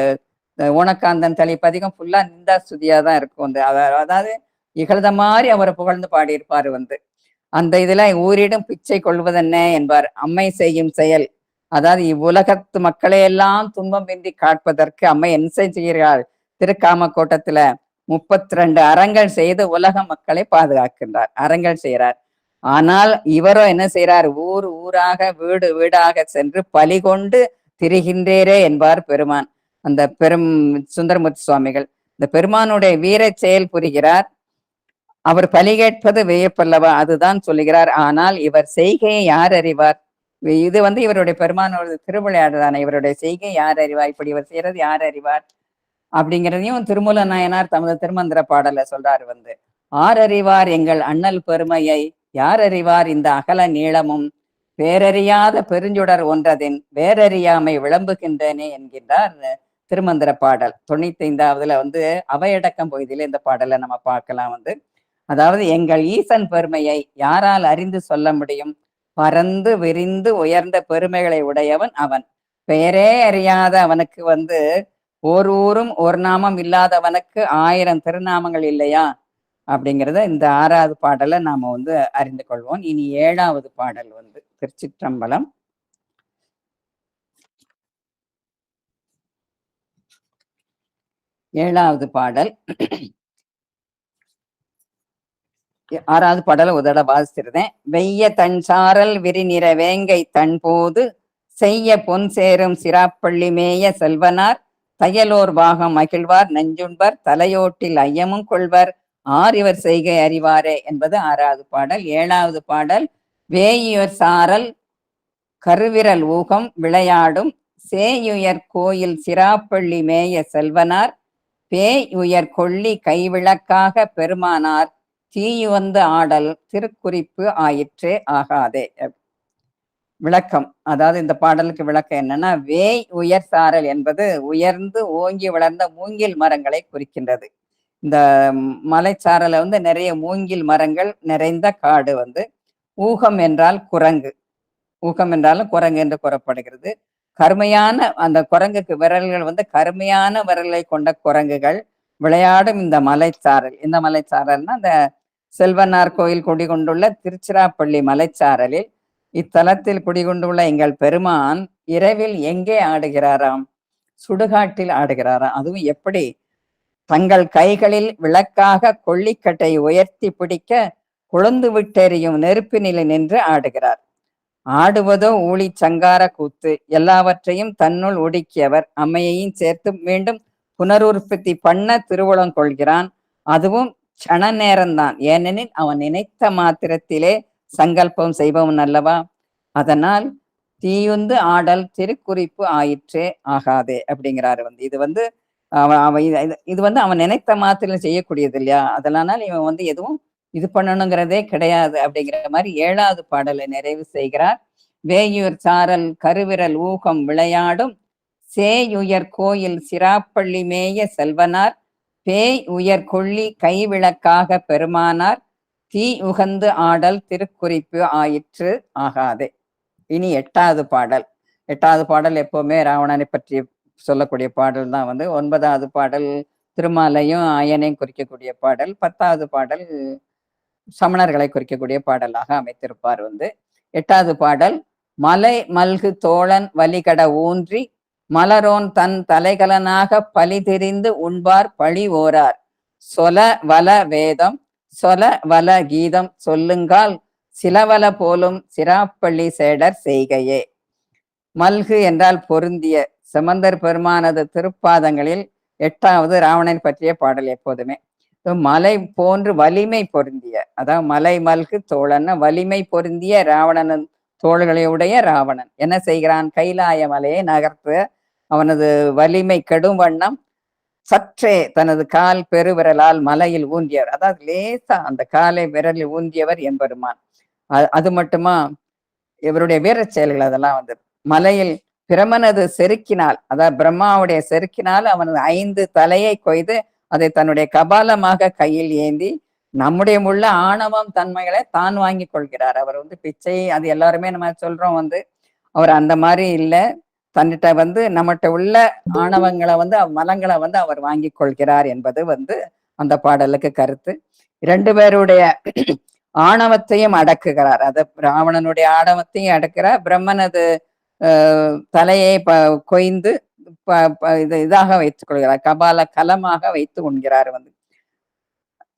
ஓணக்காந்தன் தளி பதிகம் ஃபுல்லா நிந்தா ஸ்துதியா தான் இருக்கும். அதாவது இகழ்ந்த மாதிரி அவரை புகழ்ந்து பாடியிருப்பாரு அந்த இதுல ஊரிடம் பிச்சை கொள்வதென்ன என்பார். அம்மை செய்யும் செயல், அதாவது இவ்வுலகத்து மக்களை எல்லாம் துன்பமின்றி காட்பதற்கு அம்மை என்ன செய்கிறார்? திருக்காமக்கோட்டத்துல 32 அறங்கள் செய்து உலக மக்களை பாதுகாக்கின்றார், அறங்கள் செய்கிறார். ஆனால் இவரோ என்ன செய்யறார்? ஊர் ஊராக வீடு வீடாக சென்று பலி கொண்டு திரிகின்றேரே என்பார் பெருமான். அந்த சுந்தரமூர்த்தி சுவாமிகள் இந்த பெருமானுடைய வீர செயல் புரிகிறார். அவர் பலி கேட்பது வியப்பல்லவா, அதுதான் சொல்லுகிறார். ஆனால் இவர் செய்கையை யார் அறிவார்? இது இவருடைய பெருமானோட திருவிளையாடு தானே. இவருடைய செய்கை யார் அறிவார்? இப்படி இவர் செய்யறது யார் அறிவார் அப்படிங்கிறதையும் திருமூல நாயனார் தமது திருமந்திர பாடல சொல்றாரு. ஆர் அறிவார் எங்கள் அண்ணல் பெருமையை, யார் அறிவார் இந்த அகல நீளமும், பேரறியாத பெருஞ்சுடர் ஒன்றதின் வேறறியாமை விளம்புகின்றனே என்கின்றார் திருமந்திர பாடல் 95வதுல அவையடக்கம் பகுதியில இந்த பாடலை நம்ம பார்க்கலாம். அதாவது எங்கள் ஈசன் பெருமையை யாரால் அறிந்து சொல்ல முடியும்? பறந்து விரிந்து உயர்ந்த பெருமைகளை உடையவன் அவன். பெயரே அறியாத அவனுக்கு ஒரு ஊரும் ஒரு நாமம் இல்லாதவனுக்கு 1000 திருநாமங்கள் இல்லையா? அப்படிங்கிறத இந்த 6வது பாடலை நாம அறிந்து கொள்வோம். இனி 7வது பாடல் திருச்சிற்றம்பலம். 7வது பாடல் 6வது பாடலை உதட வாசிச்சிருந்தேன். வெய்ய தன் சாரல் விரிநிற வேங்கை தன் போது செய்ய பொன் சேரும் சிராப்பள்ளி மேய செல்வனார் தையலோர் பாகம் மகிழ்வார் நெஞ்சுண்பர் தலையோட்டில் ஐயமும் கொள்வர் இவர் செய்கை அறிவாரே என்பது 6வது பாடல். 7வது பாடல் வேயுயர் சாரல் கருவிரல் ஊகம் விளையாடும் சேயுயர் கோயில் சிராப்பள்ளி மேய செல்வனார் பேய் உயர் கொள்ளி கைவிளக்காக பெருமானார் தீயுவந்து ஆடல் திருக்குறிப்பு ஆயிற்றே ஆகாதே. விளக்கம், அதாவது இந்த பாடலுக்கு விளக்கம் என்னன்னா, வேய் உயர் சாரல் என்பது உயர்ந்து ஓங்கி வளர்ந்த மூங்கில் மரங்களை குறிக்கின்றது. இந்த மலைச்சாரல நிறைய மூங்கில் மரங்கள் நிறைந்த காடு. ஊகம் என்றால் குரங்கு, ஊகம் என்றாலும் குரங்கு என்று கூறப்படுகிறது. கருமையான அந்த குரங்குக்கு விரல்கள் கருமையான விரல்களை கொண்ட குரங்குகள் விளையாடும் இந்த மலைச்சாரல். இந்த மலைச்சாரல்னா அந்த செல்வனார் கோயில் குடிகொண்டுள்ள திருச்சிராப்பள்ளி மலைச்சாரலில் இத்தலத்தில் குடிகொண்டுள்ள எங்கள் பெருமான் இரவில் எங்கே ஆடுகிறாராம்? சுடுகாட்டில் ஆடுகிறாராம். அதுவும் எப்படி? தங்கள் கைகளில் விளக்காக கொள்ளிக்கட்டை உயர்த்தி பிடிக்க கொழுந்து விட்டெறியும் நெருப்பினிலை நின்று ஆடுகிறார். ஆடுவதோ ஊழி சங்கார கூத்து. எல்லாவற்றையும் தன்னுள் ஒடுக்கியவர் அம்மையையும் சேர்த்து மீண்டும் புனருற்பத்தி பண்ண திருவுளம் கொள்கிறான். அதுவும் க்ஷண நேரம்தான். ஏனெனில் அவன் நினைத்த மாத்திரத்திலே சங்கல்பம் செய்பவன் அல்லவா. அதனால் தீயுந்து ஆடல் திருக்குறிப்பு ஆயிற்றே ஆகாதே அப்படிங்கிறாரு. இது அவன் நினைத்த மாத்திரம் செய்யக்கூடியது இல்லையா? அதனால இவன் எதுவும் இது பண்ணணுங்கிறதே கிடையாது அப்படிங்கிற மாதிரி 7வது பாடலை நிறைவு செய்கிறார். வேயுயர் சாரல் கருவிரல் ஊகம் விளையாடும் சேயுயர் கோயில் சிராப்பள்ளி மேய செல்வனார் பேய் உயர் கொள்ளி கைவிளக்காக பெருமானார் தீ உகந்து ஆடல் திருக்குறிப்பு ஆயிற்று ஆகாதே. இனி 8வது பாடல். 8வது பாடல் எப்பவுமே ராவணனை பற்றி சொல்லக்கூடிய பாடல் தான். 9வது பாடல் திருமாலையும் அயனையும் குறிக்கக்கூடிய பாடல். 10வது பாடல் சமணர்களை குறிக்கக்கூடிய பாடலாக அமைத்திருப்பார். 8வது பாடல் மலை மல்கு தோழன் வலிகட ஊன்றி மலரோன் தன் தலைகலனாக பலி தெரிந்து உண்பார் பழி ஓரார் சொல வல வேதம் சொல வல கீதம் சொல்லுங்கால் சிலவல போலும் சிராப்பள்ளி சேடர் செய்கையே. மல்கு என்றால் பொருந்திய. செமந்தர் பெருமானது திருப்பாதங்களில் 8வது ராவணன் பற்றிய பாடல். எப்போதுமே மலை போன்று வலிமை பொருந்திய, அதாவது மலை மல்கு தோழன் வலிமை பொருந்திய ராவணன் தோள்களையுடைய ராவணன் என்ன செய்கிறான்? கைலாய மலையை நகர்த்து அவனது வலிமை கெடும் வண்ணம் சற்றே தனது கால் பெருவிரலால் மலையில் ஊன்றியவர். அதாவது லேசா அந்த காலை விரலில் ஊன்றியவர் எம்பெருமான். அது மட்டுமா, இவருடைய வீர செயல்கள் அதெல்லாம் மலையில் பிரமனது செருக்கினால், அதாவது பிரம்மாவுடைய செருக்கினால் அவனது 5 தலையை கொய்து அதை தன்னுடைய கபாலமாக கையில் ஏந்தி நம்முடைய உள்ள ஆணவம் தன்மைகளை தான் வாங்கி கொள்கிறார். அவர் பிச்சை, அது எல்லாருமே நம்ம சொல்றோம். அவர் அந்த மாதிரி இல்லை. தன்னிட்ட வந்து நம்மகிட்ட உள்ள ஆணவங்களை வந்து மலங்களை வந்து அவர் வாங்கி கொள்கிறார் என்பது வந்து அந்த பாடலுக்கு கருத்து. 2 பேருடைய ஆணவத்தையும் அடக்குகிறார். அத ராவணனுடைய ஆணவத்தையும் அடக்கிறார். பிரம்மனது தலையை கொய்ந்து இதாக வைத்துக் கொள்கிறார், கபால கலமாக வைத்து உண்கிறார் வந்து.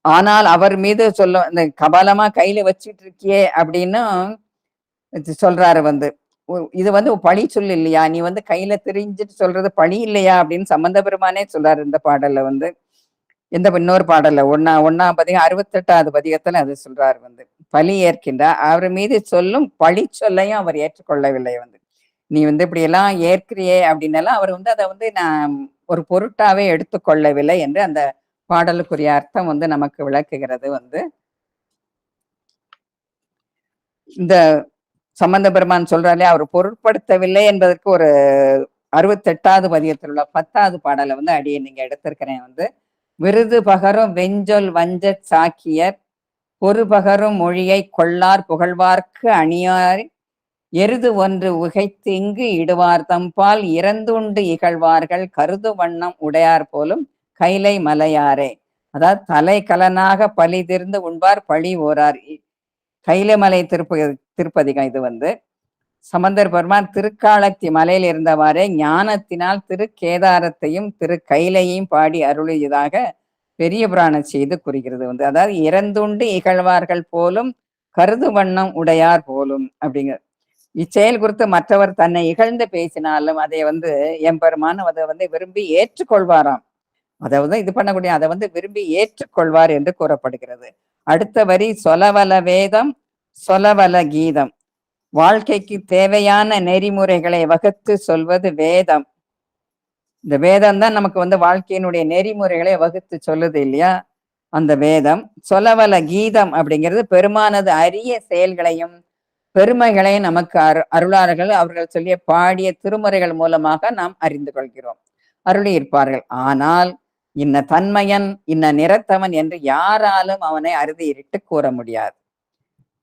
ஆனால் அவர் மீது சொல்ல இந்த கபாலமா கையில வச்சிட்டு இருக்கியே அப்படின்னு சொல்றாரு வந்து. இது வந்து பழி சொல்லு இல்லையா, நீ வந்து கையில திரிஞ்சிட்டு சொல்றது பழி இல்லையா அப்படின்னு சம்பந்த பெருமானே சொல்றாரு இந்த பாடல்ல வந்து. இந்த இன்னொரு பாடல்ல ஒன்னாம் பதிகம் 68வது பதிகத்துல அது சொல்றாரு வந்து. பழி ஏற்கின்றார், அவர் மீது சொல்லும் பழி சொல்லையும் அவர் ஏற்றுக்கொள்ளவில்லை வந்து. நீ வந்து இப்படி எல்லாம் ஏற்கிறியே அப்படின்னாலும் அவர் வந்து அதை வந்து நான் ஒரு பொருட்டாவே எடுத்துக்கொள்ளவில்லை என்று அந்த பாடலுக்குரிய அர்த்தம் வந்து நமக்கு விளக்குகிறது வந்து. இந்த சம்பந்த பெருமான் சொல்றாலே அவர் பொருட்படுத்தவில்லை என்பதற்கு ஒரு 68வது பதிகத்தில் உள்ள 10வது பாடலை வந்து அடியே நீங்க எடுத்திருக்கிறேன் வந்து. விருது பகரும் வெஞ்சொல் வஞ்ச சாக்கியர் பொறு பகரும் மொழியை கொள்ளார் புகழ்வார்க்கு அணியார் எருது ஒன்று உகைத்து இங்கு இடுவார் தம்பால் இறந்துண்டு இகழ்வார்கள் கருது வண்ணம் உடையார் போலும் கைலை மலையாரே. அதாவது தலை கலனாக பழி திருந்து உண்பார் பழி ஓரார். கைலைமலை திருப்பதிகம் இது வந்து. சம்பந்தர் பெருமான் திருக்காலத்தி மலையில் இருந்தவாறே ஞானத்தினால் திருக்கேதாரத்தையும் திரு கைலையையும் பாடி அருளியதாக பெரிய புராண செய்து குறிக்கிறது வந்து. அதாவது இறந்துண்டு இகழ்வார்கள் போலும் கருது வண்ணம் உடையார் போலும் அப்படிங்கிற இச்செயல் குறித்து மற்றவர் தன்னை இகழ்ந்து பேசினாலும் அதை வந்து எம்பெருமான் அதை வந்து விரும்பி ஏற்றுக்கொள்வாராம். அதை வந்து இது பண்ணக்கூடிய அதை வந்து விரும்பி ஏற்றுக்கொள்வார் என்று கூறப்படுகிறது. அடுத்த வரி சொலவல வேதம் சொலவல கீதம். வாழ்க்கைக்கு தேவையான நெறிமுறைகளை வகுத்து சொல்வது வேதம். இந்த வேதம் தான் நமக்கு வந்து வாழ்க்கையினுடைய நெறிமுறைகளை வகுத்து சொல்லுது இல்லையா, அந்த வேதம். சொலவல கீதம் அப்படிங்கிறது பெருமானது அரிய செயல்களையும் பெருமைகளையும் நமக்கு அருளாளர்கள் அவர்கள் சொல்லிய பாடிய திருமுறைகள் மூலமாக நாம் அறிந்து கொள்கிறோம், அருளி இருப்பார்கள். ஆனால் இன்ன தன்மையன் இன்ன நிறத்தவன் என்று யாராலும் அவனை அறுதியிட்டு கூற முடியாது.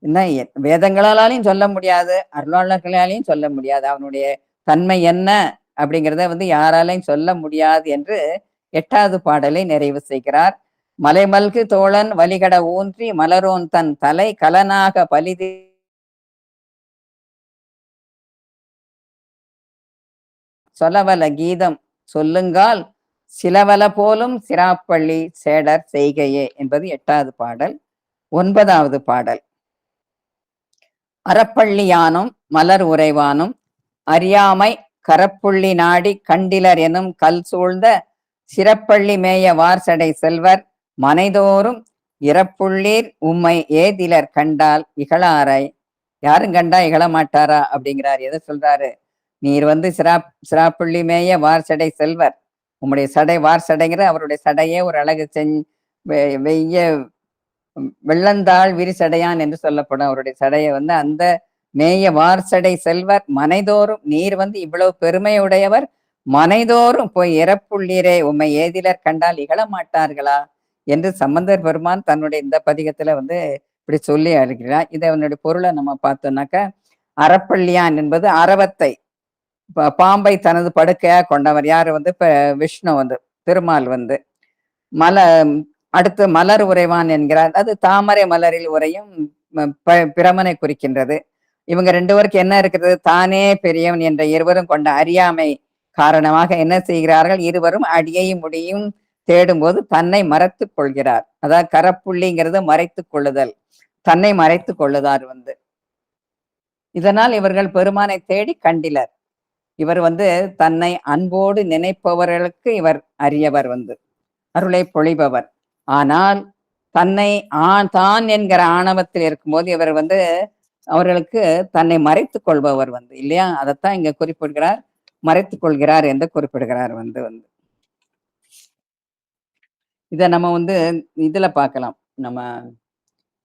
என்ன வேதங்களாலையும் சொல்ல முடியாது, அருளாளர்களாலையும் சொல்ல முடியாது. அவனுடைய தன்மை என்ன அப்படிங்கிறத வந்து யாராலையும் சொல்ல முடியாது என்று 8வது பாடலை நிறைவு செய்கிறார். மலைமல்கு தோழன் வலிகட ஊன்றி மலரோன் தன் தலை கலனாக பலிதி சொலவல கீதம் சொல்லுங்கால் சிலவல போலும் சிராப்பள்ளி சேடர் செய்கையே என்பது 8வது பாடல். 9வது பாடல் அறப்பள்ளியானும் மலர் உறைவானும் அறியாமை கரப்புள்ளி நாடி கண்டிலர் எனும் கல் சூழ்ந்த சிறப்பள்ளி மேய வார்சடை செல்வர் மனைதோறும் இறப்புள்ளீர் உம்மை ஏதிலர் கண்டால் இகழாராய். யாரும் கண்டா இகழ மாட்டாரா அப்படிங்கிறார். எதை சொல்றாரு, நீர் வந்து சிராப்புள்ளி மேய வார்சடை செல்வர், உம்முடைய சடை வார்சடைங்கிற அவருடைய சடையே ஒரு அழகு வெய்ய வெள்ளந்தாள் விரிசடையான் என்று சொல்லப்படும் அவருடைய சடையை வந்து அந்த மேய வார்சடை செல்வர் மனைதோறும் நீர் வந்து இவ்வளவு பெருமையுடையவர், மனைதோறும் போய் இறப்புள்ளீரே உம்மை ஏதிலர் கண்டால் இகழ மாட்டார்களா என்று சம்பந்தர் பெருமான் தன்னுடைய இந்த பதிகத்துல வந்து இப்படி சொல்லி அழுகிறார். இதை அவனுடைய பொருளை நம்ம பார்த்தோம்னாக்க, அறப்பள்ளியான் என்பது அரவத்தை பாம்பை தனது படுக்கையா கொண்டவர். யாரு வந்து இப்ப விஷ்ணு வந்து திருமால் வந்து. அடுத்து மலர் உறைவான் என்கிறார், அது தாமரை மலரில் உரையும் பிரமனை குறிக்கின்றது. இவங்க 2 பேருக்கு என்ன இருக்கிறது, தானே பெரியவன் என்ற இருவரும் கொண்ட அறியாமை காரணமாக என்ன செய்கிறார்கள், இருவரும் அடியையும் முடியும் தேடும் போது தன்னை மறைத்து கொள்கிறார். அதாவது கரப்புள்ளிங்கிறது மறைத்து கொள்ளுதல், தன்னை மறைத்து கொள்ளுதார் வந்து. இதனால் இவர்கள் பெருமானை தேடி கண்டிலர். இவர் வந்து தன்னை அன்போடு நினைப்பவர்களுக்கு இவர் அறியவர் வந்து, அருளை பொழிபவர். ஆனால் தன்னை தான் என்கிற ஆணவத்தில் இருக்கும்போது இவர் வந்து அவர்களுக்கு தன்னை மறைத்து கொள்பவர் வந்து இல்லையா, அதைத்தான் இங்க குறிப்பிடுகிறார், மறைத்து கொள்கிறார் என்று குறிப்பிடுகிறார் வந்து. இத நம்ம வந்து இதுல பார்க்கலாம், நம்ம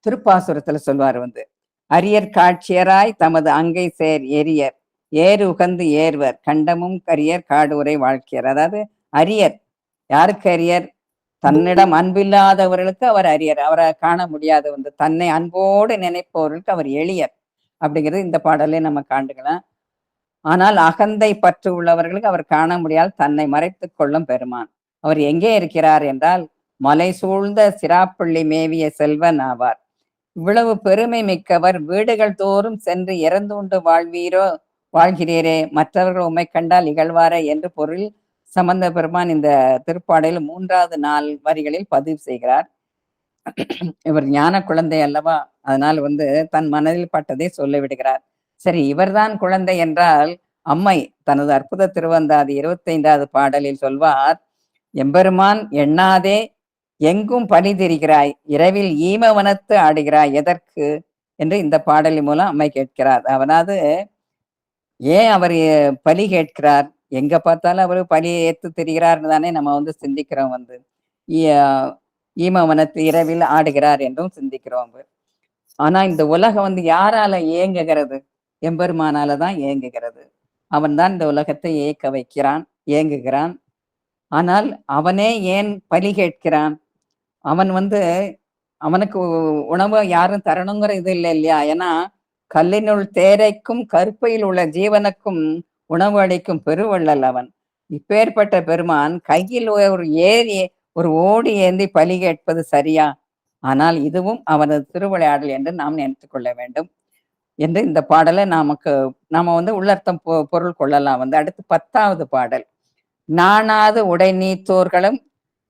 திருப்பாசுரத்துல சொல்வார் வந்து, அரியர் காட்சியராய் தமது அங்கை சேர் எரியர் ஏறு உகந்து ஏர்வர் கண்டமும் கரியர் காடு உரை வாழ்க்கையர். அதாவது அரியர் யாருக்கு அரியர், தன்னிடம் அன்பில்லாதவர்களுக்கு அவர் அரியர், அவரை காண முடியாது வந்து. தன்னை அன்போடு நினைப்பவர்களுக்கு அவர் எளியர் அப்படிங்கிறது இந்த பாடலே நம்ம காண்டுக்கலாம். ஆனால் அகந்தை பற்று உள்ளவர்களுக்கு அவர் காண முடியால் தன்னை மறைத்துக் கொள்ளும் பெருமான். அவர் எங்கே இருக்கிறார் என்றால் மலை சூழ்ந்த சிராப்பள்ளி மேவிய செல்வன் ஆவார். இவ்வளவு பெருமை மிக்கவர் வீடுகள் தோறும் சென்று இறந்துண்டு வாழ்கிறீரே, மற்றவர்கள் உம்மை கண்டால் இகழ்வாரே என்று பொருள் சம்பந்த பெருமான் இந்த திருப்பாடலில் 3வது 4 வரிகளில் பதிவு செய்கிறார். இவர் ஞான குழந்தை அல்லவா, அதனால் தன் மனதில் பட்டதை சொல்லிவிடுகிறார். சரி, இவர்தான் குழந்தை என்றால் அம்மை தனது அற்புத திருவந்தாதி 25வது பாடலில் சொல்வார், எம்பெருமான் எண்ணாதே எங்கும் பலி திரிகிறாய், இரவில் ஈமவனத்து ஆடுகிறாய் எதற்கு என்று இந்த பாடலின் மூலம் அம்மை கேட்கிறார். அவனாவது ஏன் அவர் பலி கேட்கிறார், எங்க பார்த்தாலும் அவர் பலியை ஏத்து திரிகிறார்னு தானே நம்ம சிந்திக்கிறோம். ஈமவனத்து இரவில் ஆடுகிறார் என்றும் சிந்திக்கிறோம். ஆனா இந்த உலகம் யாரால இயங்குகிறது, எம்பெருமானாலதான் இயங்குகிறது. அவன் தான் இந்த உலகத்தை இயக்க வைக்கிறான், இயங்குகிறான். ஆனால் அவனே ஏன் பலி கேட்கிறான்? அவன் அவனுக்கு உணவு யாரும் தரணுங்கிற இது இல்லை இல்லையா? ஏன்னா கல்லினுள் தேரைக்கும் கருப்பையில் உள்ள ஜீவனுக்கும் உணவு அளிக்கும் பெருவள்ளல் அவன். இப்பேற்பட்ட பெருமான் கையில் ஒரு ஓடி ஏந்தி பலி கேட்பது சரியா? ஆனால் இதுவும் அவனது திருவிளையாடல் என்று நாம் நினைத்துக் கொள்ள வேண்டும் என்று இந்த பாடலை நாம உள்ளர்த்தம் பொருள் கொள்ளலாம். அடுத்து 10வது பாடல். நாணாது உடை நீத்தோர்களும்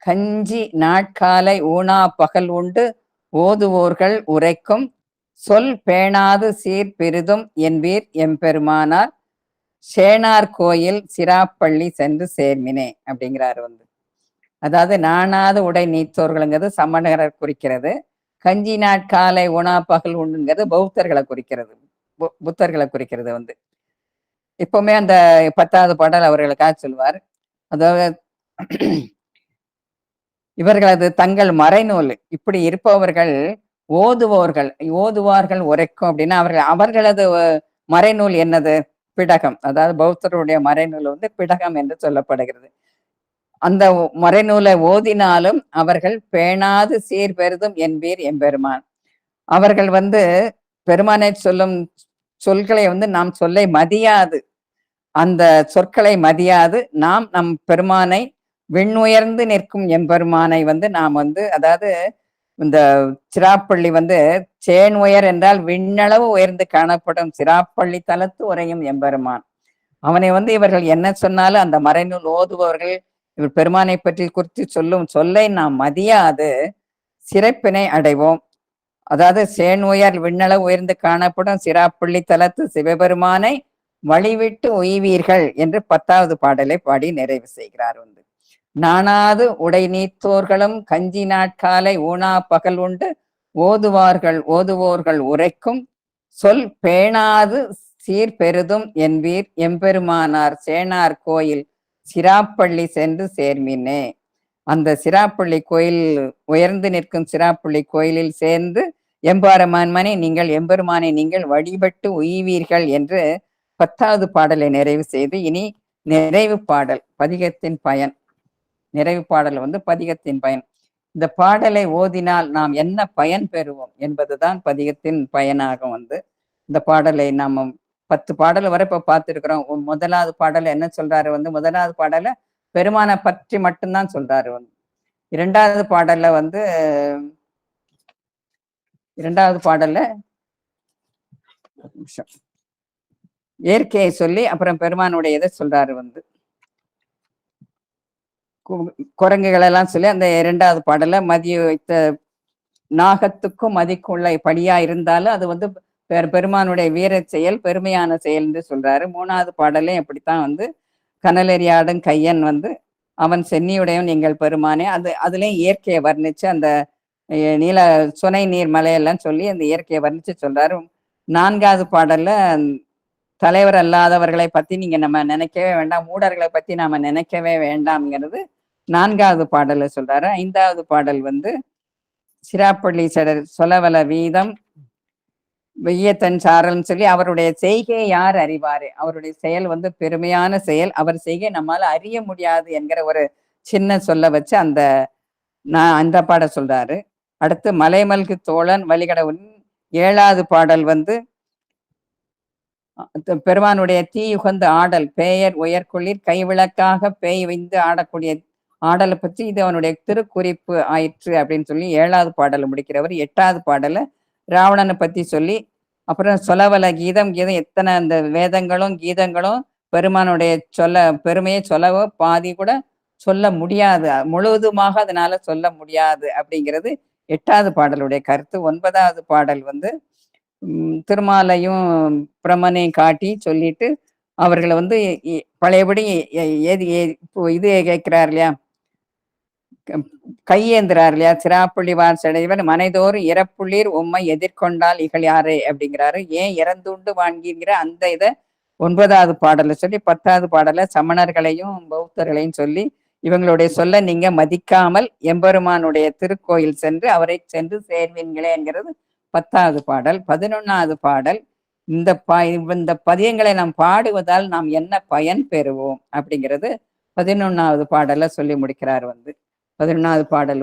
கஞ்சி நாட்காலை ஊனா பகல் உண்டு ஓதுவோர்கள் உரைக்கும் சொல் பேணாது சீர் பெரிதும் என்பீர் எம்பெருமானார் சேனார் கோயில் சிராப்பள்ளி சென்று சேர்மினே அப்படிங்கிறாரு. அதாவது நாணாது உடை நீத்தோர்களுங்கிறது சமணரை குறிக்கிறது, கஞ்சி நாட்காலை உணா பகல் உண்டுங்கிறது பௌத்தர்களை குறிக்கிறது, புத்தர்களை குறிக்கிறது. எப்பவுமே அந்த 10வது பாடல் அவர்களுக்காக சொல்வார். அதாவது இவர்களது தங்கள் மறைநூல் இப்படி இருப்பவர்கள் ஓதுவார்கள் உரைக்கும் அப்படின்னா அவர்களது மறைநூல் என்னது? பிடகம். அதாவது பௌத்தருடைய மறைநூல் பிடகம் என்று சொல்லப்படுகிறது. அந்த மறைநூலை ஓதினாலும் அவர்கள் பேணாது சீர் பெரிதும் என்பீர் எம்பெருமான். அவர்கள் பெருமானை சொல்லும் சொல்களை நாம் சொல்லை மதியாது, அந்த சொற்களை மதியாது நாம் நம் பெருமானை விண்ணுயர்ந்து நிற்கும் எம்பெருமானை நாம் அதாவது இந்த சிராப்பள்ளி சேன் உயர் என்றால் விண்ணளவு உயர்ந்து காணப்படும் சிராப்பள்ளி தலத்து உரையும் எம்பெருமான். அவனை இவர்கள் என்ன சொன்னாலும் அந்த மறைநூல் ஓதுபவர்கள் இவர் பெருமானை பற்றி குறித்து சொல்லும் சொல்லை நாம் மதியாது சிறப்பினை அடைவோம். அதாவது சேன் உயர் விண்ணளவு உயர்ந்து காணப்படும் சிராப்பள்ளி தலத்து சிவபெருமானை வழிவிட்டு உய்வீர்கள் என்று 10வது பாடலை பாடி நிறைவு செய்கிறார். நாணாது உடை நீத்தோர்களும் கஞ்சி நாட்காலை ஊனா பகல் உண்டு ஓதுவோர்கள் உரைக்கும் சொல் பேணாது சீர் பெரிதும் என்பீர் எம்பெருமானார் சேனார் கோயில் சிராப்பள்ளி சென்று சேர்மினே. அந்த சிராப்பள்ளி கோயில் உயர்ந்து நிற்கும் சிராப்பள்ளி கோயிலில் சேர்ந்து எம்பெருமானை நீங்கள் வழிபட்டு உய்வீர்கள் என்று 10வது பாடலை நிறைவு செய்து இனி நிறைவு பாடல் பதிகத்தின் பயன். நிறைவு பாடல் பதிகத்தின் பயன். இந்த பாடலை ஓதினால் நாம் என்ன பயன் பெறுவோம் என்பதுதான் பதிகத்தின் பயனாகும். இந்த பாடலை நாம் 10 பாடல் வரை இப்ப பார்த்திருக்கிறோம். 1வது பாடல் என்ன சொல்றாரு? 1வது பாடல பெருமானை பற்றி மட்டும்தான் சொல்றாரு. 2வது பாடல்ல 2வது பாடல்ல இயற்கையை சொல்லி அப்புறம் பெருமானுடைய இதை சொல்றாரு. குரங்குகள் எல்லாம் சொல்லி அந்த 2வது பாடல மதிய வைத்த நாகத்துக்கும் மதிக்குள்ள படியா இருந்தாலும் அது பெருமானுடைய வீர செயல், பெருமையான செயல் என்று சொல்றாரு. 3வது பாடலையும் எப்படித்தான் கனலெறியாடும் கையன் அவன் சென்னியுடையவன் எங்கள் பெருமானே, அதுலயும் இயற்கையை வர்ணிச்சு அந்த நீல சுனை நீர் மலையெல்லாம் சொல்லி அந்த இயற்கையை வர்ணிச்சு சொல்றாரு. 4வது பாடல்ல தலைவர் அல்லாதவர்களை பத்தி நீங்க நம்ம நினைக்கவே வேண்டாம், மூடர்களை பத்தி நாம நினைக்கவே வேண்டாம்ங்கிறது 4வது பாடல்ல சொல்றாரு. 5வது பாடல் சிராப்பள்ளி சொலவல வீதம் வெய்யத்தன் சாரல்னு சொல்லி அவருடைய செய்கையை யார் அறிவாரு, அவருடைய செயல் பெருமையான செயல், அவர் செய்கை நம்மால அறிய முடியாது என்கிற ஒரு சின்ன சொல்ல வச்சு அந்த பாட சொல்றாரு. அடுத்து மலைமல்கு தோழன் வழிகடவுன் 7வது பாடல் பெருமானுடைய தீயுகந்த ஆடல், பெயர் உயர்குளிர் கைவிளக்காக பேய் வைந்து ஆடக்கூடிய ஆடலை பற்றி இது அவனுடைய திருக்குறிப்பு ஆயிற்று அப்படின்னு சொல்லி 7வது பாடலை முடிக்கிறவர். 8வது பாடலை ராவணனை பத்தி சொல்லி, அப்புறம் சொலவல கீதம் கீதம் எத்தனை அந்த வேதங்களும் கீதங்களும் பெருமானுடைய பெருமையை சொல்லவோ பாதி கூட சொல்ல முடியாது, முழுவதுமாக அதனால சொல்ல முடியாது அப்படிங்கிறது 8வது பாடலுடைய கருத்து. 9வது பாடல் வந்து திருமாலையும் பிரமனையும் காட்டி சொல்லிட்டு அவர்களை வந்து பழையபடி ஏது இது கேட்கிறார் இல்லையா, கையேந்திரார் இல்லையா, சிராப்புள்ளி வாசடைவன் மனைதோறும் இறப்புள்ளீர் உம்மை எதிர்கொண்டால் இகழ் யாரே அப்படிங்கிறாரு. ஏன் இறந்துண்டு வாங்கிங்கிற அந்த இதை 9வது பாடலை சொல்லி 10வது பாடலை சமணர்களையும் பௌத்தர்களையும் சொல்லி இவங்களுடைய சொல்ல நீங்க மதிக்காமல் எம்பெருமானுடைய திருக்கோயில் சென்று அவரை சென்று சேர்வீங்களே என்கிறது 10வது பாடல். 11வது பாடல் இந்த பதியங்களை நாம் பாடுவதால் நாம் என்ன பயன் பெறுவோம் அப்படிங்கிறது 11வது பாடலை சொல்லி முடிக்கிறார். 11வது பாடல்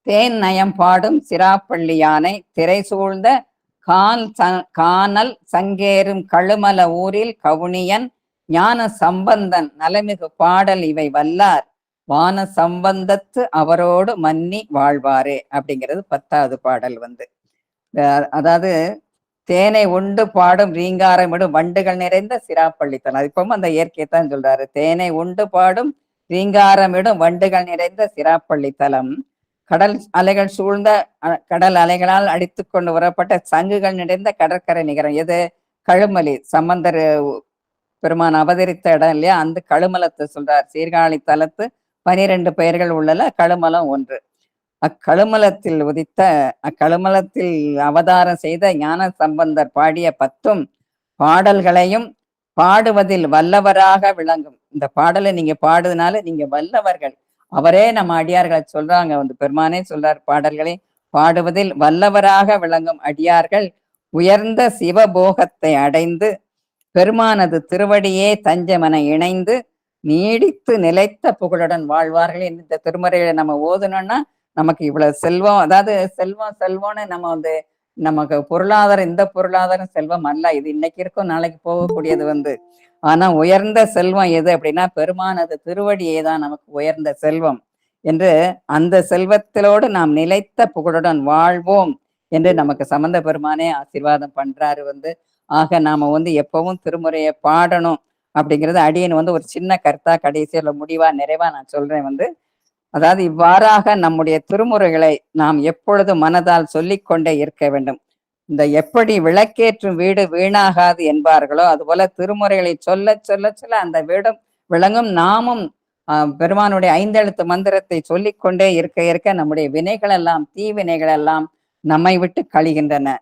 தேன் நயம் பாடும் சிராப்பள்ளி யானை திரை சூழ்ந்த கானல் சங்கேறும் கழுமல ஊரில் கவுனியன் ஞான சம்பந்தன் நலமிகு பாடல் இவை வல்லார் வான சம்பந்தத்து அவரோடு மன்னி வாழ்வாரே அப்படிங்கிறது 10வது பாடல். அதாவது தேனை உண்டு பாடும் ரீங்காரமிடும் வண்டுகள் நிறைந்த சிராப்பள்ளித்தலம். அது இப்பவும் அந்த இயற்கையைத்தான் சொல்றாரு. தேனை உண்டு பாடும் ரீங்காரமிடும் வண்டுகள் நிறைந்த சிராப்பள்ளித்தலம், கடல் அலைகள் சூழ்ந்த கடல் அலைகளால் அடித்து கொண்டு வரப்பட்ட சங்குகள் நிறைந்த கடற்கரை நிகரம். எது? கழுமலி, சம்பந்தர் பெருமான் அவதரித்த இடம் இல்லையா, அந்த கழுமலத்தை சொல்றார். சீர்காழி தலத்து 12 பெயர்கள் உள்ளல கழுமலம் ஒன்று. அக்கழுமலத்தில் அக்கழுமலத்தில் அவதாரம் செய்த ஞான சம்பந்தர் பாடிய 10 பாடல்களையும் பாடுவதில் வல்லவராக விளங்கும். இந்த பாடலை நீங்க பாடுறதுனால நீங்க வல்லவர்கள். அவரே நம்ம அடியார்களை சொல்றாங்க, பெருமானே சொல்றார், பாடல்களை பாடுவதில் வல்லவராக விளங்கும் அடியார்கள் உயர்ந்த சிவபோகத்தை அடைந்து பெருமானது திருவடியே தஞ்சமன இணைந்து நீடித்து நிலைத்த புகழுடன் வாழ்வார்கள். இந்த திருமறையில நம்ம ஓதணும்னா நமக்கு இவ்வளவு செல்வம், அதாவது செல்வம்னு நம்ம நமக்கு பொருளாதாரம், இந்த பொருளாதாரம் செல்வம் அல்ல. இது இன்னைக்கு இருக்கும் நாளைக்கு போகக்கூடியது. ஆனா உயர்ந்த செல்வம் எது அப்படின்னா பெருமானது திருவடியே தான் நமக்கு உயர்ந்த செல்வம் என்று அந்த செல்வத்திலோடு நாம் நிலைத்த புகழுடன் வாழ்வோம் என்று நமக்கு சம்பந்த பெருமானே ஆசீர்வாதம் பண்றாரு. ஆக நாம எப்பவும் திருமுறையை பாடணும் அப்படிங்கிறது அடியன் ஒரு சின்ன கருத்தா கடைசியில முடிவா நிறைவா நான் சொல்றேன். அதாவது இவ்வாறாக நம்முடைய திருமுறைகளை நாம் எப்பொழுதும் மனதால் சொல்லிக்கொண்டே இருக்க வேண்டும். இந்த எப்படி விளக்கேற்றும் வீடு வீணாகாது என்பார்களோ அதுபோல திருமுறைகளை சொல்ல சொல்ல சொல்ல அந்த வீடும் விளங்கும். நாமும் பெருமானுடைய 5 எழுத்து மந்திரத்தை சொல்லிக்கொண்டே இருக்க இருக்க நம்முடைய வினைகள் எல்லாம், தீவினைகள் எல்லாம் நம்மை விட்டு கழிகின்றன.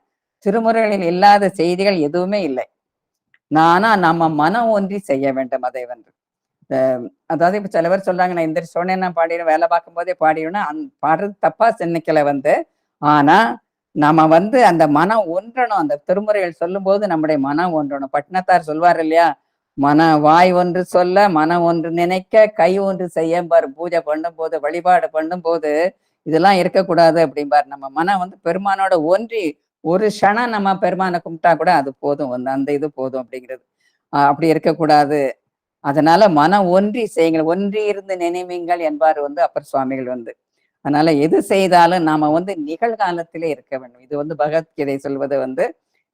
திருமுறைகளில் இல்லாத செய்திகள் எதுவுமே இல்லை. நம்ம மனம் ஒன்றி செய்ய வேண்டும் அதை. அதாவது இப்ப சில பேர் சொல்றாங்க, நான் இந்த சொன்னேன் நான் பாடிடுவேன், வேலை பார்க்கும் போதே பாடிடுவேன்னா பாடுறது தப்பா சின்னிக்கல. ஆனா நம்ம அந்த மனம் ஒன்றணும். அந்த திருமுறைகள் சொல்லும் போது நம்முடைய மனம் ஒன்றணும். பட்டினத்தார் சொல்வார் இல்லையா, வாய் ஒன்று சொல்ல மனம் ஒன்று நினைக்க கை ஒன்று செய்யம்பார். பூஜை பண்ணும் போது, வழிபாடு பண்ணும் போது இதெல்லாம் இருக்கக்கூடாது அப்படிம்பார். நம்ம மனம் பெருமானோட ஒன்றி ஒரு க்ஷணம் நம்ம பெருமானை கும்பிட்டா கூட அது போதும், அந்த இது போதும் அப்படிங்கிறது. அப்படி இருக்கக்கூடாது. அதனால மனம் ஒன்றி செய்யுங்கள், ஒன்றி இருந்து நினைவீங்கள் என்பார் அப்பர் சுவாமிகள். அதனால எது செய்தாலும் நாம நிகழ்காலத்திலே இருக்க வேண்டும். இது பகவத்கீதை சொல்வது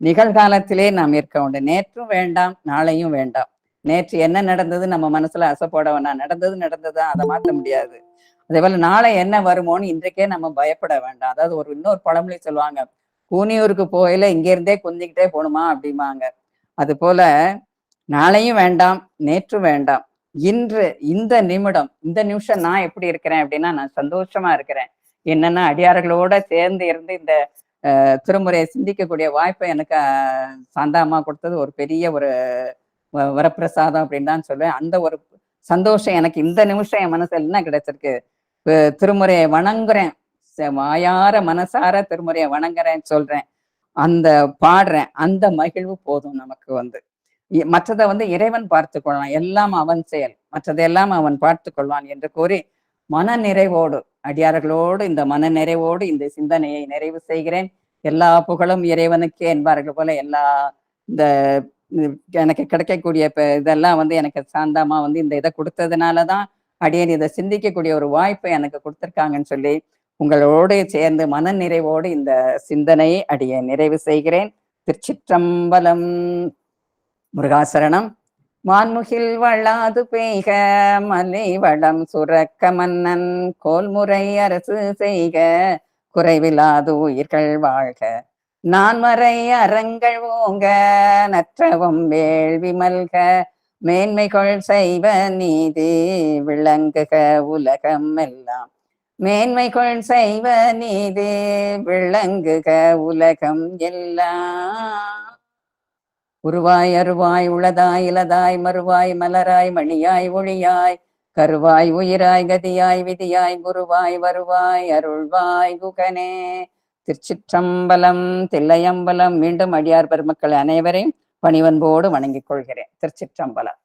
நிகழ்காலத்திலே நாம் இருக்க வேண்டும். நேற்றும் வேண்டாம், நாளையும் வேண்டாம். நேற்று என்ன நடந்தது நம்ம மனசுல அசைப்போட வேண்டாம். நடந்ததா அதை மாற்ற முடியாது. அதே போல நாளை என்ன வருமோன்னு இன்றைக்கே நம்ம பயப்பட வேண்டாம். அதாவது இன்னொரு பழமொழி சொல்லுவாங்க, கூனியூருக்கு போகையில இங்க இருந்தே குந்திக்கிட்டே போகணுமா அப்படிம்பாங்க. அது போல நாளையும் வேண்டாம், நேற்றும் வேண்டாம். இன்று இந்த நிமிஷம் நான் எப்படி இருக்கிறேன் அப்படின்னா நான் சந்தோஷமா இருக்கிறேன். என்னன்னா அடியார்களோட சேர்ந்து இருந்து இந்த திருமுறையை சிந்திக்கக்கூடிய வாய்ப்பை எனக்கு சாந்தாமா கொடுத்தது ஒரு பெரிய ஒரு வரப்பிரசாதம் அப்படின்னு தான் சொல்லுவேன். அந்த ஒரு சந்தோஷம் எனக்கு இந்த நிமிஷம் என் மனசுல என்ன கிடைச்சிருக்கு, திருமுறையை வணங்குறேன், வாயார மனசார திருமுறையை வணங்குறேன்னு சொல்றேன், அந்த பாடுறேன், அந்த மகிழ்வு போதும் நமக்கு. மற்றதை இறைவன் பார்த்து கொள்ளலாம், எல்லாம் அவன் செயல், மற்றதெல்லாம் அவன் பார்த்து கொள்வான் என்று கூறி மன நிறைவோடு அடியார்களோடு இந்த மன நிறைவோடு இந்த சிந்தனையை நிறைவு செய்கிறேன். எல்லா புகழும் இறைவனுக்கே என்பார்கள் போல எல்லா இந்த எனக்கு கிடைக்கக்கூடிய இதெல்லாம் வந்து எனக்கு சாந்தமா வந்து இந்த இதை கொடுத்ததுனால தான் அடியேன் இதை சிந்திக்கக்கூடிய ஒரு வாய்ப்பை எனக்கு கொடுத்துருக்காங்கன்னு சொல்லி உங்களோடு சேர்ந்து மனநிறைவோடு இந்த சிந்தனையை அடியேன் நிறைவு செய்கிறேன். திருச்சிற்றம்பலம். முருகாசரணம். வான்முகில் வளாது பெய்க மலை வளம் சுரக்க மன்னன் கோல்முறை அரசு செய்க குறைவிலாது உயிர்கள் வாழ்க நான்மறை அறங்கள் ஓங்க நற்றவும் வேள்வி மல்க மேன்மைகள் செய்வ நீதி விளங்குக உலகம் எல்லாம் மேன்மைகள் செய்வ நீதி விளங்குக உலகம் எல்லாம். உருவாய் அருவாய் உளதாய் இலதாய் மறுவாய் மலராய் மணியாய் ஒளியாய் கருவாய் உயிராய் கதியாய் விதியாய் குருவாய் வருவாய் அருள்வாய் குகனே. திருச்சிற்றம்பலம். தில்லையம்பலம். மீண்டும் அடியார் பெருமக்கள் அனைவரையும் பணிவன்போடு வணங்கிக் கொள்கிறேன். திருச்சிற்றம்பலம்.